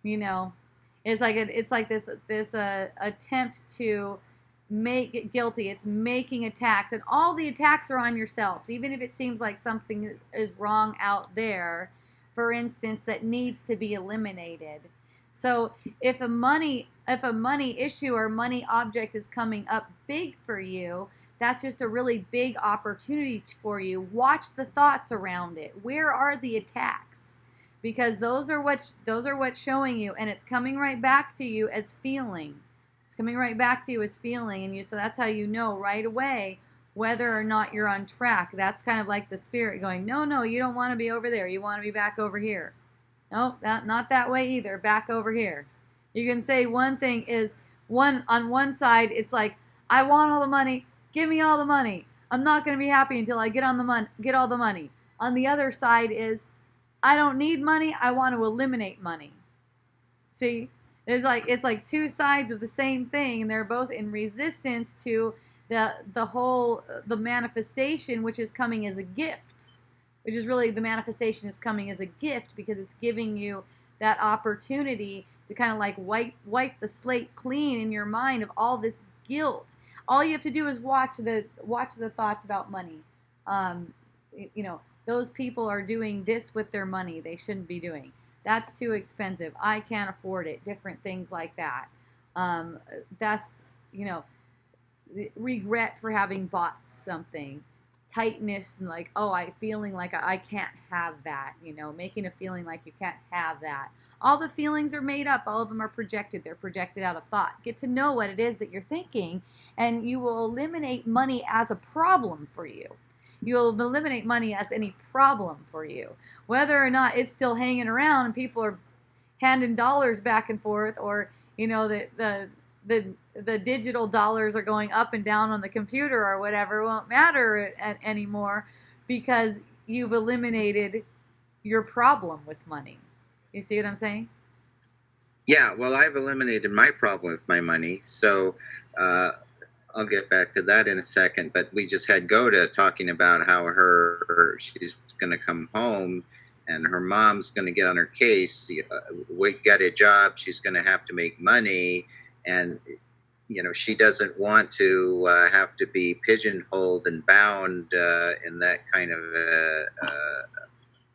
A: You know, it's like this attempt to make it guilty. It's making attacks, and all the attacks are on yourselves, even if it seems like something is wrong out there, for instance, that needs to be eliminated. So if a money issue or money object is coming up big for you, that's just a really big opportunity for you. Watch the thoughts around it. Where are the attacks? Because those are what's showing you, and it's coming right back to you as feeling. It's coming right back to you as feeling, and so that's how you know right away whether or not you're on track. That's kind of like the spirit going, no, you don't want to be over there. You want to be back over here. No, not that way either. Back over here. You can say one thing is on one side, it's like, I want all the money. Give me all the money. I'm not going to be happy until I get all the money. On the other side is, I don't need money. I want to eliminate money. See, it's like two sides of the same thing, and they're both in resistance to the manifestation, which is coming as a gift. Which is really, the manifestation is coming as a gift because it's giving you that opportunity to kind of like wipe the slate clean in your mind of all this guilt. All you have to do is watch the thoughts about money. Those people are doing this with their money they shouldn't be doing. That's too expensive. I can't afford it. Different things like that. That's, regret for having bought something. Tightness and like, feeling like I can't have that. Making a feeling like you can't have that. All the feelings are made up. All of them are projected. They're projected out of thought. Get to know what it is that you're thinking, and you will eliminate money as a problem for you. You'll eliminate money as any problem for you. Whether or not it's still hanging around and people are handing dollars back and forth, or, the digital dollars are going up and down on the computer or whatever, it won't matter anymore because you've eliminated your problem with money. You see what I'm saying?
G: Yeah, well, I've eliminated my problem with my money, so I'll get back to that in a second. But we just had Goda talking about how she's going to come home and her mom's going to get on her case. Get a job. She's going to have to make money, and she doesn't want to have to be pigeonholed and bound in that kind of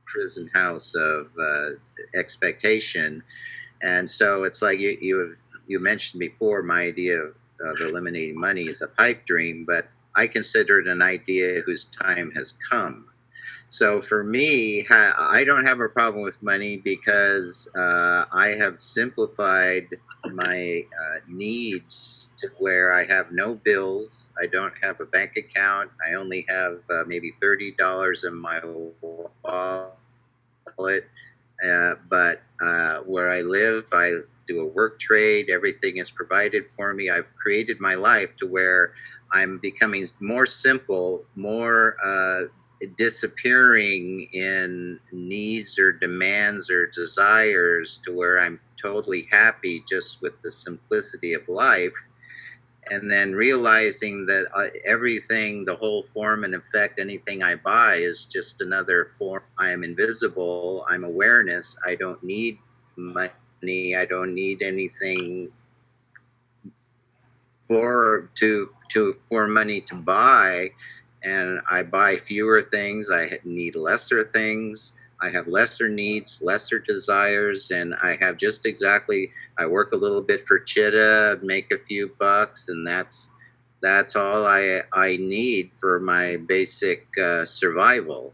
G: prison house of expectation. And so it's like you mentioned before, my idea of eliminating money is a pipe dream, but I consider it an idea whose time has come. So for me, I don't have a problem with money because I have simplified my needs to where I have no bills. I don't have a bank account. I only have maybe $30 in my wallet. But where I live, I do a work trade. Everything is provided for me. I've created my life to where I'm becoming more simple, more disappearing in needs or demands or desires, to where I'm totally happy just with the simplicity of life. And then realizing that everything, the whole form and effect, anything I buy is just another form. I am invisible. I'm awareness. I don't need money. I don't need anything for money to buy. And I buy fewer things. I need lesser things. I have lesser needs, lesser desires, and I have just exactly. I work a little bit for Chitta, make a few bucks, and that's all I need for my basic survival.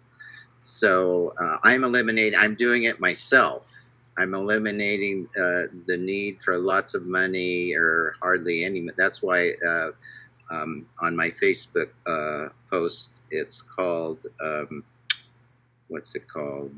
G: So I'm doing it myself. I'm eliminating the need for lots of money or hardly any. That's why on my Facebook post, it's called. What's it called?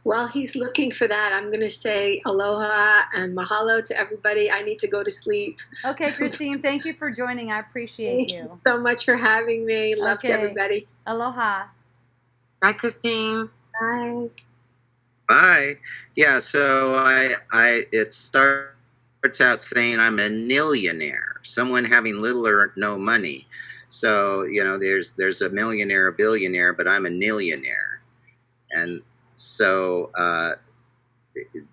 D: While he's looking for that, I'm going to say aloha and mahalo to everybody. I need to go to sleep.
A: Okay, Christine, thank you for joining. I appreciate you.
D: Thank you so much for having me. Love to everybody.
A: Aloha.
B: Bye, Christine.
D: Bye.
G: Bye. Yeah, so it starts out saying I'm a millionaire, someone having little or no money. So, you know, there's a millionaire, a billionaire, but I'm a nillionaire. And so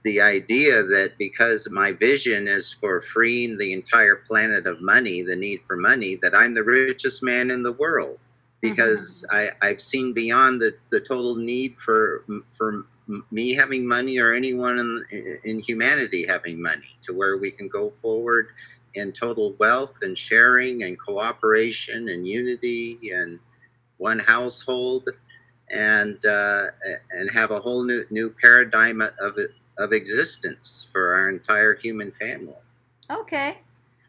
G: the idea that because my vision is for freeing the entire planet of money, the need for money, that I'm the richest man in the world, because I've seen beyond the total need for me having money or anyone in humanity having money, to where we can go forward in total wealth and sharing and cooperation and unity and one household, and have a whole new paradigm of existence for our entire human family.
A: Okay.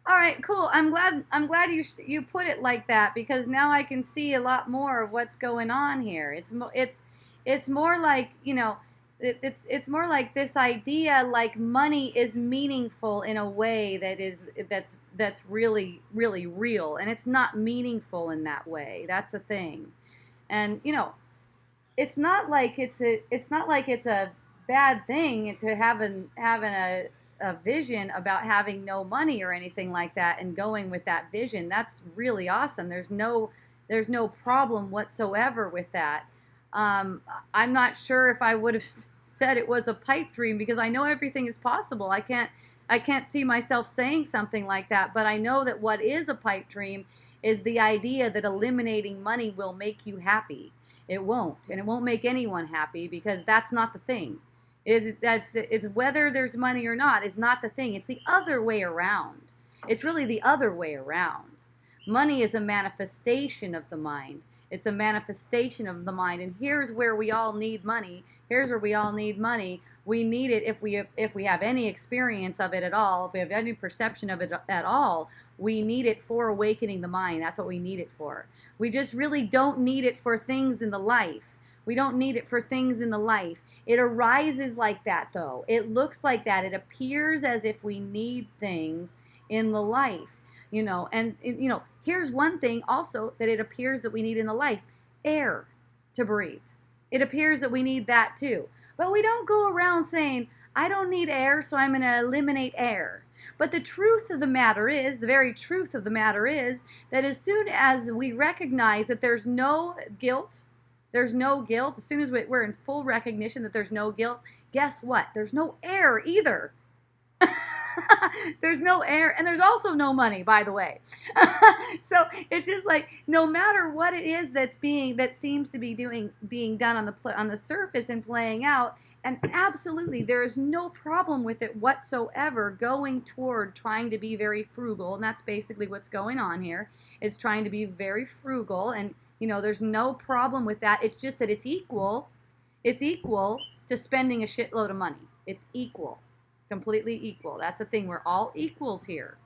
A: All right, cool. I'm glad you put it like that, because now I can see a lot more of what's going on here. It's more like, you know, it's more like this idea, like money is meaningful in a way that's really really real, and it's not meaningful in that way. That's the thing. And you know, it's not like it's a bad thing to having a vision about having no money or anything like that, and going with that vision. That's really awesome. There's no problem whatsoever with that. I'm not sure if I would have said it was a pipe dream, because I know everything is possible. I can't see myself saying something like that, but I know that what is a pipe dream is the idea that eliminating money will make you happy. It won't, and it won't make anyone happy, because that's not the thing. It's whether there's money or not is not the thing. It's the other way around. It's really the other way around. Money is a manifestation of the mind. It's a manifestation of the mind. And here's where we all need money. Here's where we all need money. We need it if we have any experience of it at all, if we have any perception of it at all. We need it for awakening the mind. That's what we need it for. We just really don't need it for things in the life. We don't need it for things in the life. It arises like that, though. It looks like that. It appears as if we need things in the life, you know. And, you know, here's one thing also that it appears that we need in the life: air to breathe. It appears that we need that too. But we don't go around saying, I don't need air, so I'm going to eliminate air. But the truth of the matter is, the very truth of the matter is, that as soon as we recognize that there's no guilt, as soon as we're in full recognition that there's no guilt, guess what? There's no air either. There's no air, and there's also no money, by the way. So it's just like, no matter what it is that seems to be being done on the surface and playing out, and absolutely there is no problem with it whatsoever, going toward trying to be very frugal, and that's basically what's going on here. It's trying to be very frugal, and you know, there's no problem with that. It's just that it's equal to spending a shitload of money. It's equal. Completely equal. That's the thing. We're all equals here.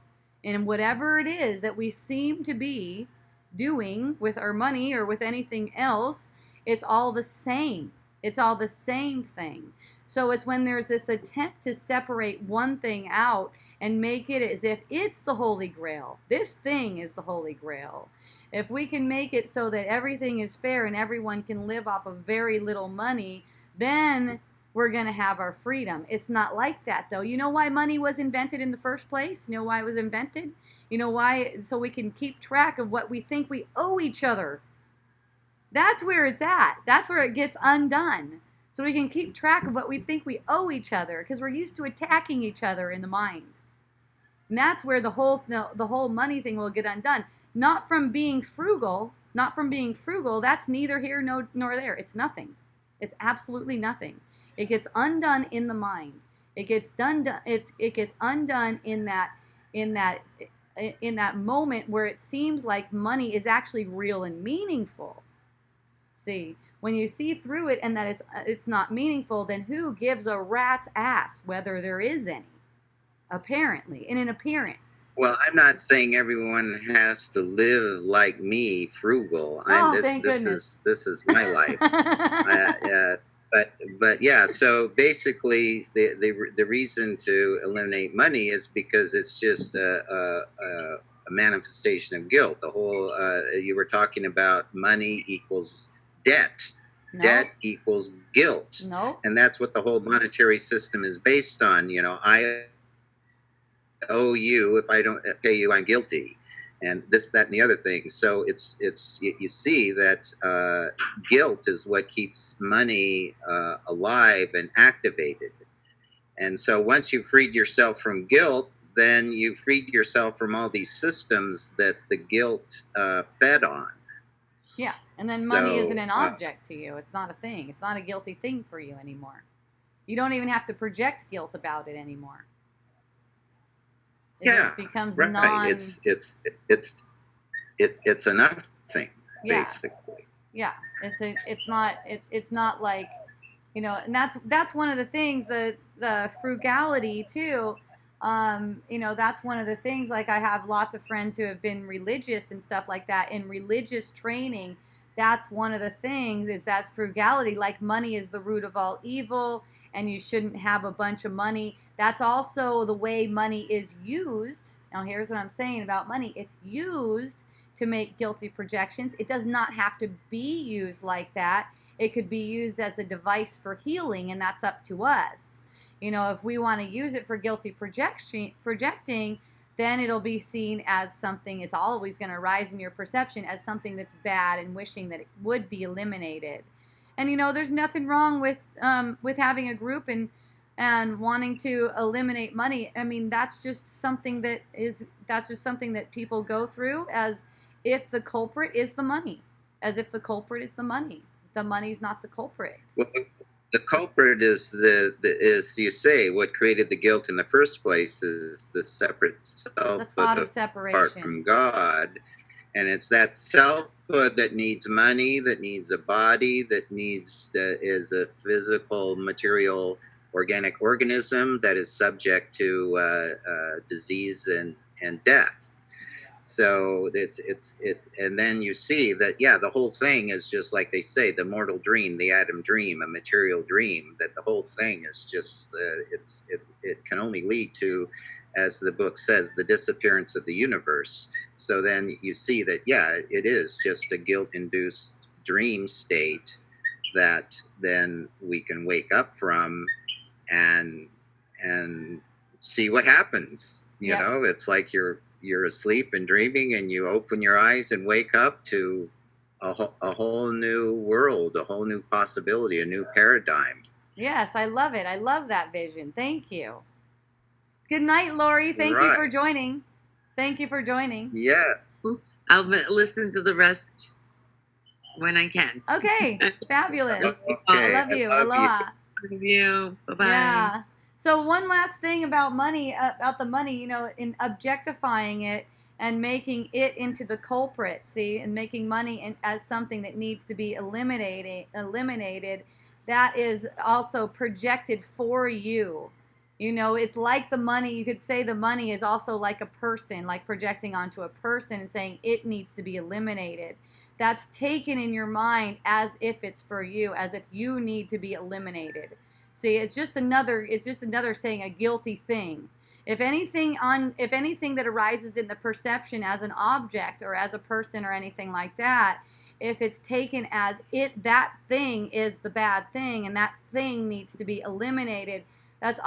A: And whatever it is that we seem to be doing with our money or with anything else, it's all the same. It's all the same thing. So it's when there's this attempt to separate one thing out and make it as if it's the Holy Grail. This thing is the Holy Grail. If we can make it so that everything is fair and everyone can live off of very little money, then we're going to have our freedom. It's not like that, though. You know why money was invented in the first place? You know why it was invented? You know why? So we can keep track of what we think we owe each other. That's where it's at. That's where it gets undone. So we can keep track of what we think we owe each other, because we're used to attacking each other in the mind. And that's where the whole money thing will get undone. Not from being frugal. That's neither here nor there. It's nothing. It's absolutely nothing. It gets undone in the mind. It gets undone in that moment where it seems like money is actually real and meaningful. See, when you see through it and that it's not meaningful, then who gives a rat's ass whether there is any? Apparently, in an appearance.
G: Well, I'm not saying everyone has to live like me, frugal.
A: Thank goodness.
G: This is my life. but yeah, so basically the reason to eliminate money is because it's just a manifestation of guilt. The whole you were talking about money equals debt.
A: No.
G: Debt equals guilt.
A: No.
G: And that's what the whole monetary system is based on. You know, I owe you. If I don't pay you, I'm guilty. And this, that, and the other thing. So it's you see that guilt is what keeps money alive and activated. And so once you've freed yourself from guilt, then you've freed yourself from all these systems that the guilt fed on.
A: Yeah, and then money isn't an object to you. It's not a thing. It's not a guilty thing for you anymore. You don't even have to project guilt about it anymore. It just becomes
G: right.
A: non.
G: It's a nothing, basically.
A: Yeah, it's not like, you know, and that's one of the things, the frugality too. You know, that's one of the things, like I have lots of friends who have been religious and stuff like that. In religious training, that's one of the things, is that's frugality. Like money is the root of all evil and you shouldn't have a bunch of money. That's also the way money is used. Now here's what I'm saying about money. It's used to make guilty projections. It does not have to be used like that. It could be used as a device for healing, and that's up to us. You know, if we want to use it for guilty projecting, then it'll be seen as something, it's always going to rise in your perception as something that's bad and wishing that it would be eliminated. And, you know, there's nothing wrong with having a group and wanting to eliminate money. I mean, that's just something that people go through, as if the culprit is the money. As if the culprit is the money. The money's not the culprit.
G: Well, the culprit is is, you say, what created the guilt in the first place is the separate self,
A: the thought of separation
G: apart from God. And it's that selfhood that needs money, that needs a body, that is a physical, material, organic organism that is subject to disease and death. So it's and then you see that, yeah, the whole thing is just like they say, the mortal dream, the Adam dream, a material dream, that the whole thing is just it can only lead to, as the book says, the disappearance of the universe. So then you see that, yeah, it is just a guilt-induced dream state that then we can wake up from and see what happens. You know, it's like you're asleep and dreaming, and you open your eyes and wake up to a whole new world, a whole new possibility, a new paradigm.
A: Yes, I love it. I love that vision. Thank you. Good night, Lori. Thank you for joining. Thank you for joining.
G: Yes.
B: I'll listen to the rest when I can.
A: Okay. Fabulous.
G: Okay.
A: I love you. Aloha.
B: Love you. Bye-bye.
A: Yeah. So one last thing about money, about the money, you know, in objectifying it and making it into the culprit, see, and making money as something that needs to be eliminated, that is also projected for you. You know, it's like the money, you could say the money is also like a person, like projecting onto a person and saying it needs to be eliminated. That's taken in your mind as if it's for you, as if you need to be eliminated. See, it's just another saying a guilty thing. If anything that arises in the perception as an object or as a person or anything like that, if it's taken as that thing is the bad thing and that thing needs to be eliminated, that's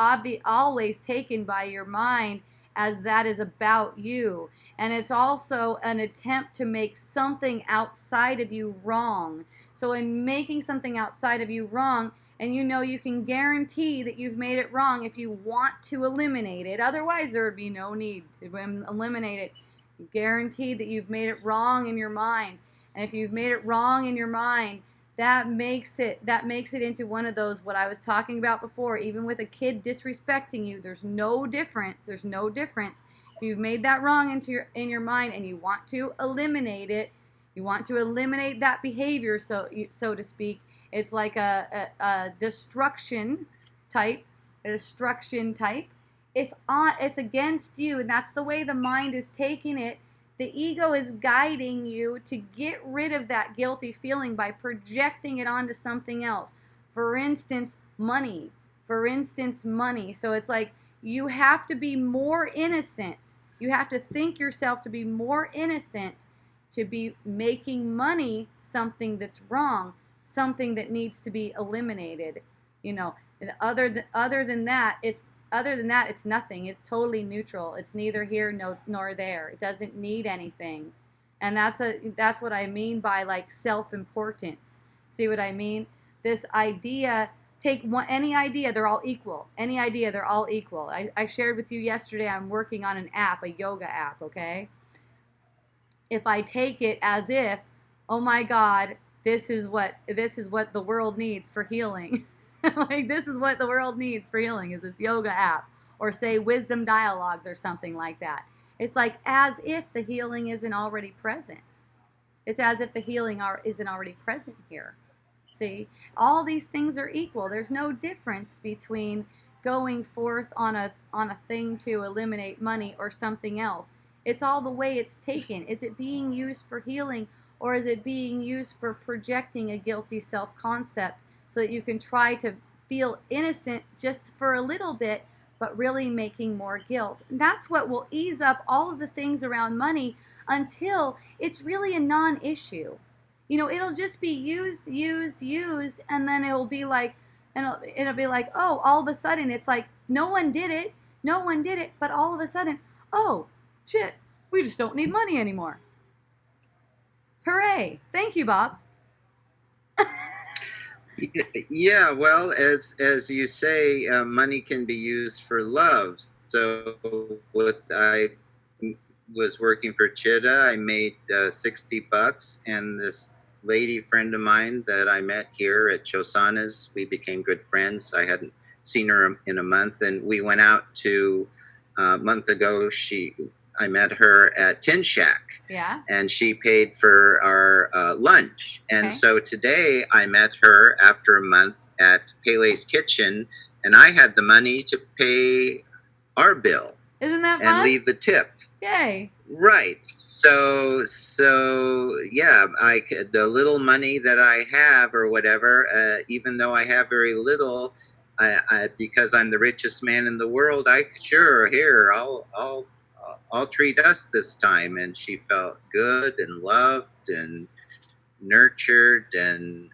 A: always taken by your mind as that is about you. And it's also an attempt to make something outside of you wrong. So in making something outside of you wrong, and you know you can guarantee that you've made it wrong if you want to eliminate it. Otherwise, there would be no need to eliminate it. You guarantee that you've made it wrong in your mind. And if you've made it wrong in your mind, that makes it into one of those, what I was talking about before, even with a kid disrespecting you, there's no difference. There's no difference. If you've made that wrong in your mind and you want to eliminate it, you want to eliminate that behavior, so to speak. It's like a destruction type. It's against you, and that's the way the mind is taking it. The ego is guiding you to get rid of that guilty feeling by projecting it onto something else. For instance, money. So it's like you have to be more innocent. You have to think yourself to be more innocent to be making money something that's wrong, something that needs to be eliminated. You know, and other than that, it's nothing. It's totally neutral. It's neither here nor there. It doesn't need anything. And that's what I mean by like self-importance. See what I mean? This idea, any idea, they're all equal. Any idea, they're all equal. I shared with you yesterday, I'm working on an app, a yoga app, okay? If I take it as if, oh my God, this is what the world needs for healing. Like, this is what the world needs for healing, is this yoga app, or say wisdom dialogues or something like that. It's like as if the healing isn't already present. It's as if the healing isn't already present here. See, all these things are equal. There's no difference between going forth on a thing to eliminate money or something else. It's all the way it's taken. Is it being used for healing, or is it being used for projecting a guilty self-concept so that you can try to feel innocent just for a little bit, but really making more guilt? And that's what will ease up all of the things around money until it's really a non-issue. You know, it'll just be used, and then it'll be like, oh, all of a sudden it's like no one did it, but all of a sudden, oh, shit, we just don't need money anymore. Hooray! Thank you, Bob.
G: Yeah, well, as you say, money can be used for love. So I was working for Chitta, I made $60, and this lady friend of mine that I met here at Chosana's, we became good friends. I hadn't seen her in a month, and we went out to a month ago. I met her at Tin Shack.
A: Yeah.
G: And she paid for our lunch. And
A: Okay.
G: so today I met her after a month at Pele's Kitchen, and I had the money to pay our bill
A: Isn't that
G: and
A: fun?
G: leave the tip.
A: Yay.
G: Right. So yeah, the little money that I have or whatever, even though I have very little, I because I'm the richest man in the world, I'll treat us this time. And she felt good and loved and nurtured and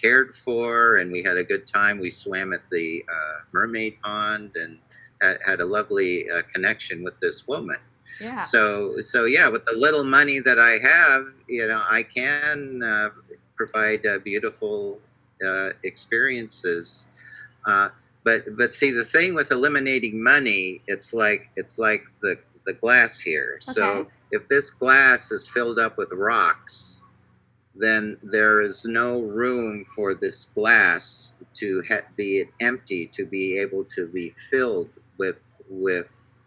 G: cared for, and we had a good time. We swam at the mermaid pond and had a lovely connection with this woman.
A: Yeah.
G: So yeah, with the little money that I have, I can provide beautiful experiences. But see, the thing with eliminating money, it's like the glass here.
A: Okay.
G: So if this glass is filled up with rocks, then there is no room for this glass to be empty, to be able to be filled with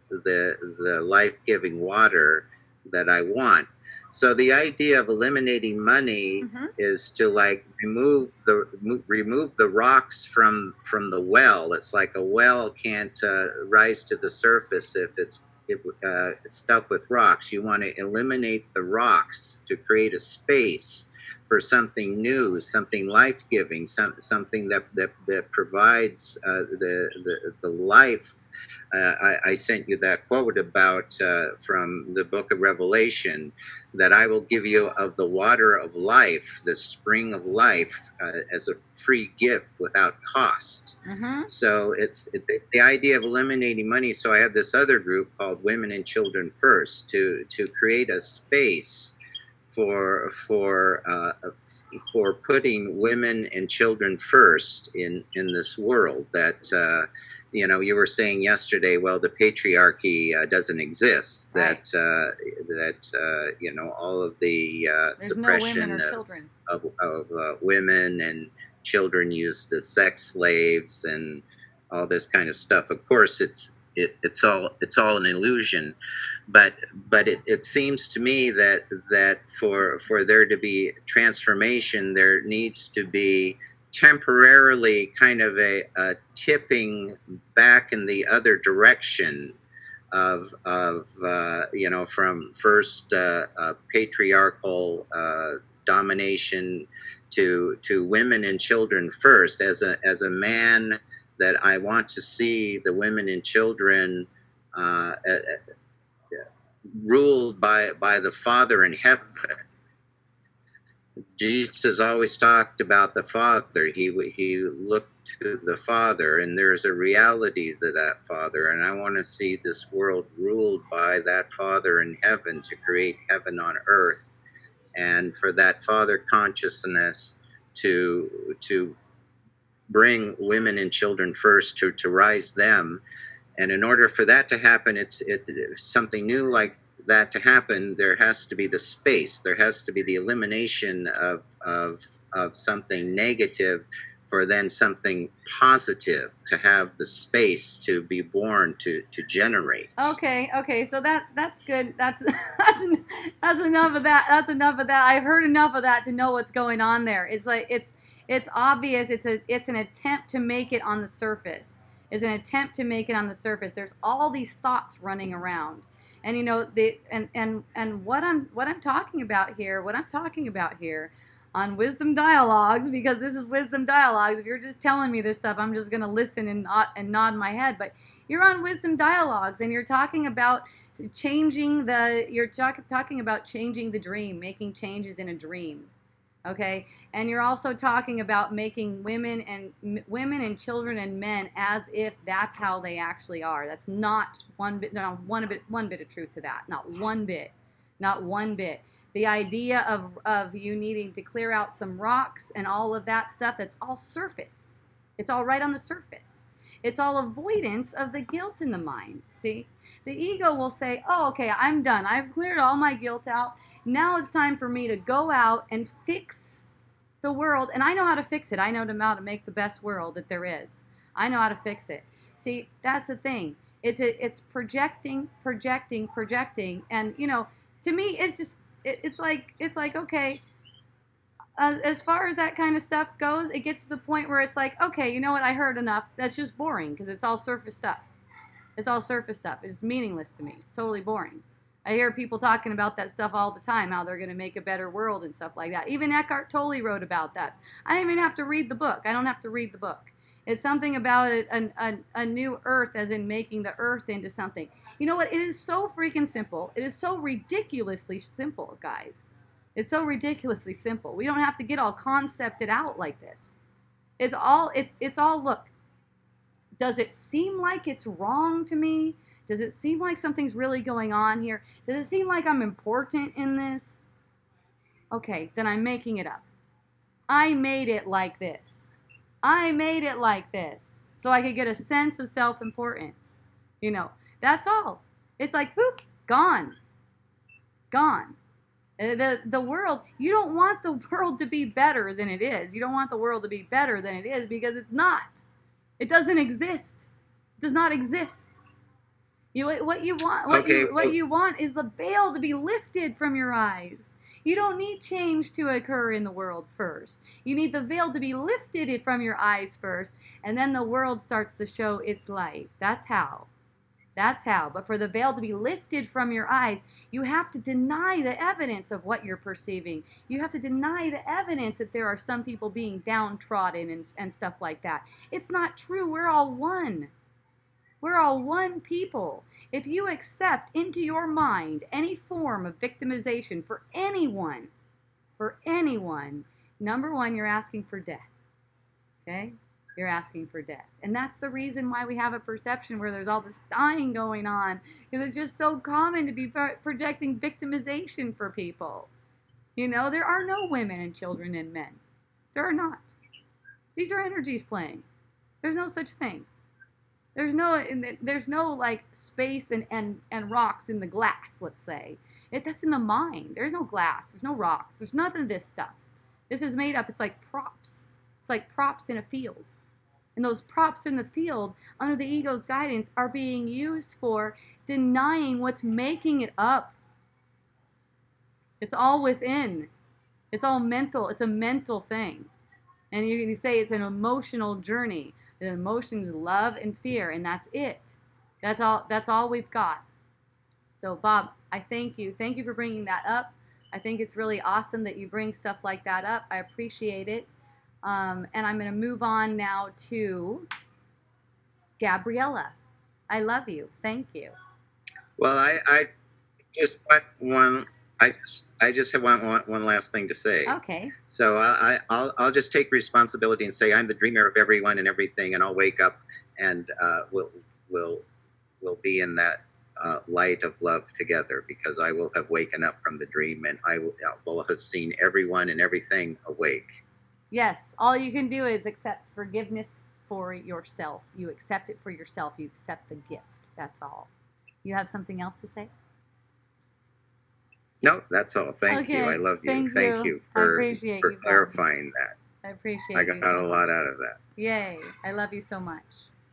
G: the life-giving water that I want. So the idea of eliminating money is to like remove the rocks from the well. It's like a well can't rise to the surface if it's stuffed with rocks. You want to eliminate the rocks to create a space for something new, something life-giving, something that provides the life. I sent you that quote about from the book of Revelation, that I will give you of the water of life, the spring of life, as a free gift without cost. So it's the idea of eliminating money. So I have this other group called Women and Children First to create a space for putting women and children first in this world. That you were saying yesterday, well, the patriarchy doesn't exist.
A: Right.
G: That all of the suppression of women and children used as sex slaves and all this kind of stuff. Of course, it's all an illusion, but it seems to me that for there to be transformation, there needs to be temporarily kind of a tipping back in the other direction of from first patriarchal domination to women and children first. As a man, that I want to see the women and children ruled by the Father in heaven. Jesus always talked about the Father. He looked to the Father, and there's a reality to that Father. And I want to see this world ruled by that Father in heaven to create heaven on earth, and for that Father consciousness to bring women and children first, to rise them. And in order for that to happen, it's something new like that to happen, there has to be the space. There has to be the elimination of something negative for then something positive to have the space to be born, to generate.
A: Okay. So that's good. That's enough of that. That's enough of that. I've heard enough of that to know what's going on there. It's like it's obvious. It's an attempt to make it on the surface. It's an attempt to make it on the surface. There's all these thoughts running around. And you know, what I'm talking about here on Wisdom Dialogues, because this is Wisdom Dialogues. If you're just telling me this stuff, I'm just gonna listen and nod my head. But you're on Wisdom Dialogues, and you're talking about changing the dream, making changes in a dream. Okay, and you're also talking about making women and children and men as if that's how they actually are. That's not one bit of truth to that. Not one bit. The idea of you needing to clear out some rocks and all of that stuff, that's all surface. It's all right on the surface. It's all avoidance of the guilt in the mind. See, the ego will say, "Oh, okay, I'm done. I've cleared all my guilt out. Now it's time for me to go out and fix the world, and I know how to fix it. I know how to make the best world that there is. I know how to fix it." See, that's the thing. It's projecting, and you know, to me, it's just it's like okay. As far as that kind of stuff goes, it gets to the point where it's like, okay, you know what? I heard enough. That's just boring because it's all surface stuff. It's meaningless to me. It's totally boring. I hear people talking about that stuff all the time, how they're going to make a better world and stuff like that. Even Eckhart Tolle wrote about that. I don't even have to read the book. It's something about a new earth, as in making the earth into something. You know what? It is so freaking simple. It is so ridiculously simple, guys. It's so ridiculously simple. We don't have to get all concepted out like this. It's all, look, does it seem like it's wrong to me? Does it seem like something's really going on here? Does it seem like I'm important in this? Okay, then I'm making it up. I made it like this. So I could get a sense of self-importance. You know, that's all. It's like, boop, gone. The world, you don't want the world to be better than it is. You don't want the world to be better than it is because it's not. It doesn't exist. It does not exist. What you want is the veil to be lifted from your eyes. You don't need change to occur in the world first. You need the veil to be lifted from your eyes first, and then the world starts to show its light. That's how. But for the veil to be lifted from your eyes, you have to deny the evidence of what you're perceiving. You have to deny the evidence that there are some people being downtrodden and stuff like that. It's not true. We're all one. We're all one people. If you accept into your mind any form of victimization for anyone, number one, you're asking for death. Okay? You're asking for death. And that's the reason why we have a perception where there's all this dying going on. Because it's just so common to be projecting victimization for people. You know, there are no women and children and men. There are not. These are energies playing. There's no such thing. There's no like space and rocks in the glass, let's say. That's in the mind. There's no glass. There's no rocks. There's none of this stuff. This is made up. It's like props. It's like props in a field. And those props in the field, under the ego's guidance, are being used for denying what's making it up. It's all within. It's all mental. It's a mental thing. And you say it's an emotional journey. The emotions, love and fear, and that's it. That's all we've got. So Bob, I thank you. Thank you for bringing that up. I think it's really awesome that you bring stuff like that up. I appreciate it. And I'm going to move on now to Gabriella. I love you. Thank you.
G: Well, I just want one. I just have one last thing to say.
A: Okay.
G: So I'll just take responsibility and say I'm the dreamer of everyone and everything, and I'll wake up and we'll be in that light of love together, because I will have waken up from the dream, and I will have seen everyone and everything awake.
A: Yes. All you can do is accept forgiveness for yourself. You accept it for yourself. You accept the gift. That's all. You have something else to say?
G: No, that's all. Thank you. I love you. Thank you for clarifying that.
A: I appreciate
G: I got
A: you
G: a lot out of that.
A: Yay. I love you so much.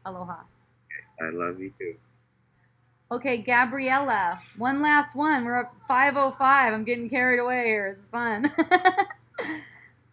A: Aloha.
G: I love you too.
A: Okay, Gabriella. One last one. We're up 5:05. I'm getting carried away here. It's fun.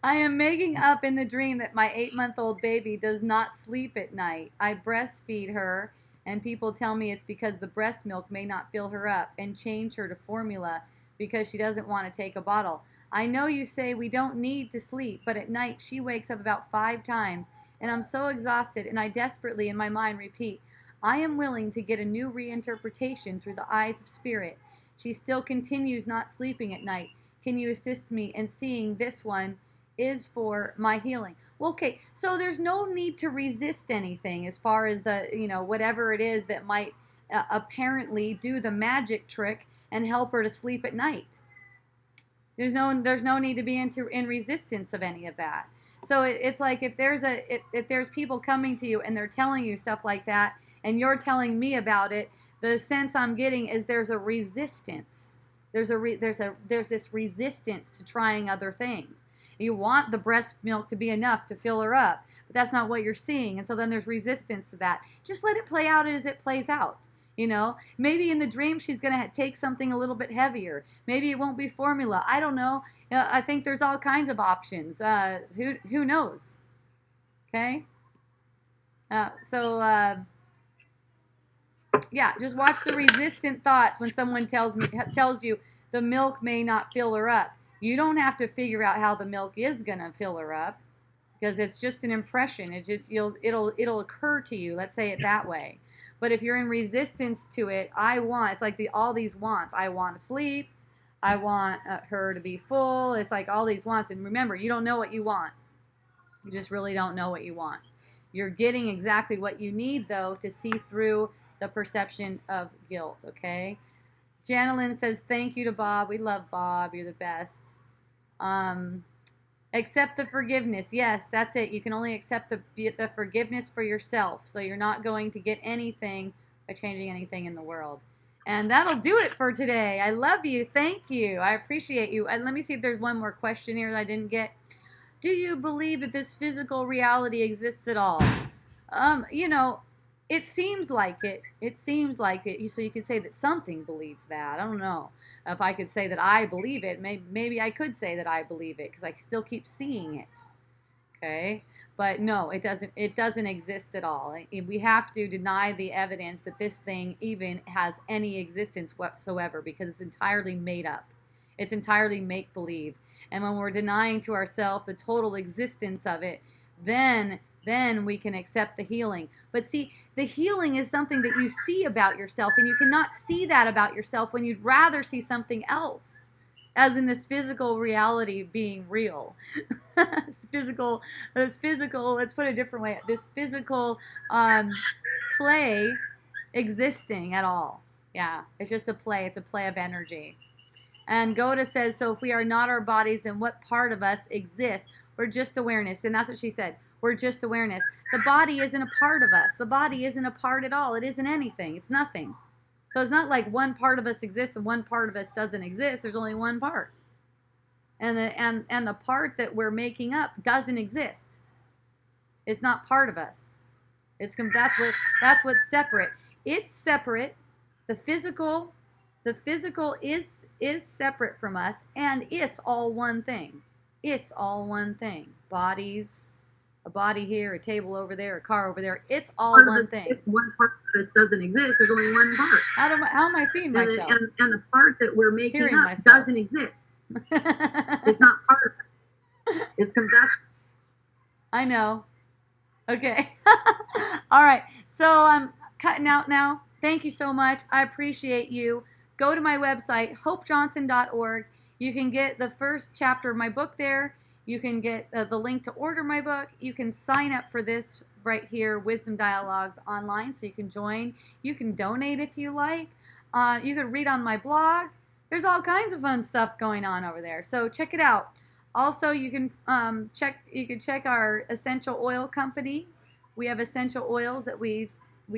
A: I am making up in the dream that my 8-month-old baby does not sleep at night. I breastfeed her, and people tell me it's because the breast milk may not fill her up, and change her to formula because she doesn't want to take a bottle. I know you say we don't need to sleep, but at night she wakes up about 5 times, and I'm so exhausted, and I desperately in my mind repeat, I am willing to get a new reinterpretation through the eyes of spirit. She still continues not sleeping at night. Can you assist me in seeing this one is for my healing? Well, okay, so there's no need to resist anything as far as the, whatever it is that might apparently do the magic trick and help her to sleep at night. There's no need to be in resistance of any of that. So it's like if there's people coming to you and they're telling you stuff like that, and you're telling me about it, the sense I'm getting is there's a resistance. There's this resistance to trying other things. You want the breast milk to be enough to fill her up, but that's not what you're seeing, and so then there's resistance to that. Just let it play out as it plays out. Maybe in the dream she's going to take something a little bit heavier. Maybe it won't be formula. I don't know. I think there's all kinds of options. Who knows? Okay? Yeah, just watch the resistant thoughts when someone tells you the milk may not fill her up. You don't have to figure out how the milk is going to fill her up, because it's just an impression. It'll occur to you. Let's say it that way. But if you're in resistance to it, it's like all these wants. I want to sleep. I want her to be full. It's like all these wants. And remember, you don't know what you want. You just really don't know what you want. You're getting exactly what you need, though, to see through the perception of guilt, okay? Janelyn says, thank you to Bob. We love Bob. You're the best. Accept the forgiveness. Yes, that's it. You can only accept the forgiveness for yourself. So you're not going to get anything by changing anything in the world. And that'll do it for today. I love you. Thank you. I appreciate you. And let me see if there's one more question here that I didn't get. Do you believe that this physical reality exists at all? It seems like it. It seems like it. So you could say that something believes that. I don't know if I could say that I believe it. Maybe I could say that I believe it because I still keep seeing it. Okay? But no, it doesn't exist at all. We have to deny the evidence that this thing even has any existence whatsoever, because it's entirely made up. It's entirely make-believe. And when we're denying to ourselves the total existence of it, then we can accept the healing. But see, the healing is something that you see about yourself, and you cannot see that about yourself when you'd rather see something else, as in this physical reality being real. This physical, let's put it a different way, this physical play existing at all. Yeah, it's just a play. It's a play of energy. And Goda says, so if we are not our bodies, then what part of us exists? We're just awareness. And that's what she said. We're just awareness. The body isn't a part of us. The body isn't a part at all. It isn't anything. It's nothing. So it's not like one part of us exists and one part of us doesn't exist. There's only one part. And the part that we're making up doesn't exist. It's not part of us. That's what's separate. It's separate. The physical is separate from us, and it's all one thing. It's all one thing. Bodies, a body here, a table over there, a car over there. It's all one thing.
D: If one part of this doesn't exist, there's only one part.
A: How am I seeing myself?
D: And the part that we're making
A: Hearing
D: up
A: myself.
D: doesn't exist.
H: It's not part of it. It's confession.
A: I know. Okay. All right. So I'm cutting out now. Thank you so much. I appreciate you. Go to my website, hopejohnson.org. You can get the first chapter of my book there. You can get the link to order my book. You can sign up for this right here, Wisdom Dialogues online, so you can join. You can donate if you like. You can read on my blog. There's all kinds of fun stuff going on over there. So check it out. Also, you can check our essential oil company. We have essential oils that we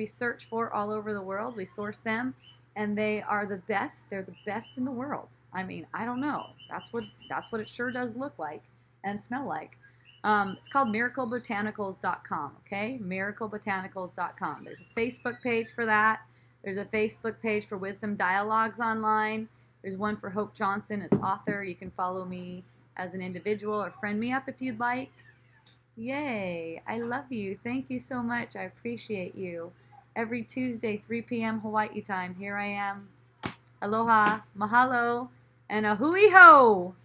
A: search for all over the world. We source them, and they are the best. They're the best in the world. I mean, I don't know. That's what it sure does look like and smell like. It's called miraclebotanicals.com. Okay, miraclebotanicals.com. There's a Facebook page for that. There's a Facebook page for Wisdom Dialogues online. There's one for Hope Johnson as author. You can follow me as an individual or friend me up if you'd like. Yay, I love you. Thank you so much. I appreciate you. Every Tuesday, 3 p.m. Hawaii time, here I am. Aloha, mahalo, and a hui ho.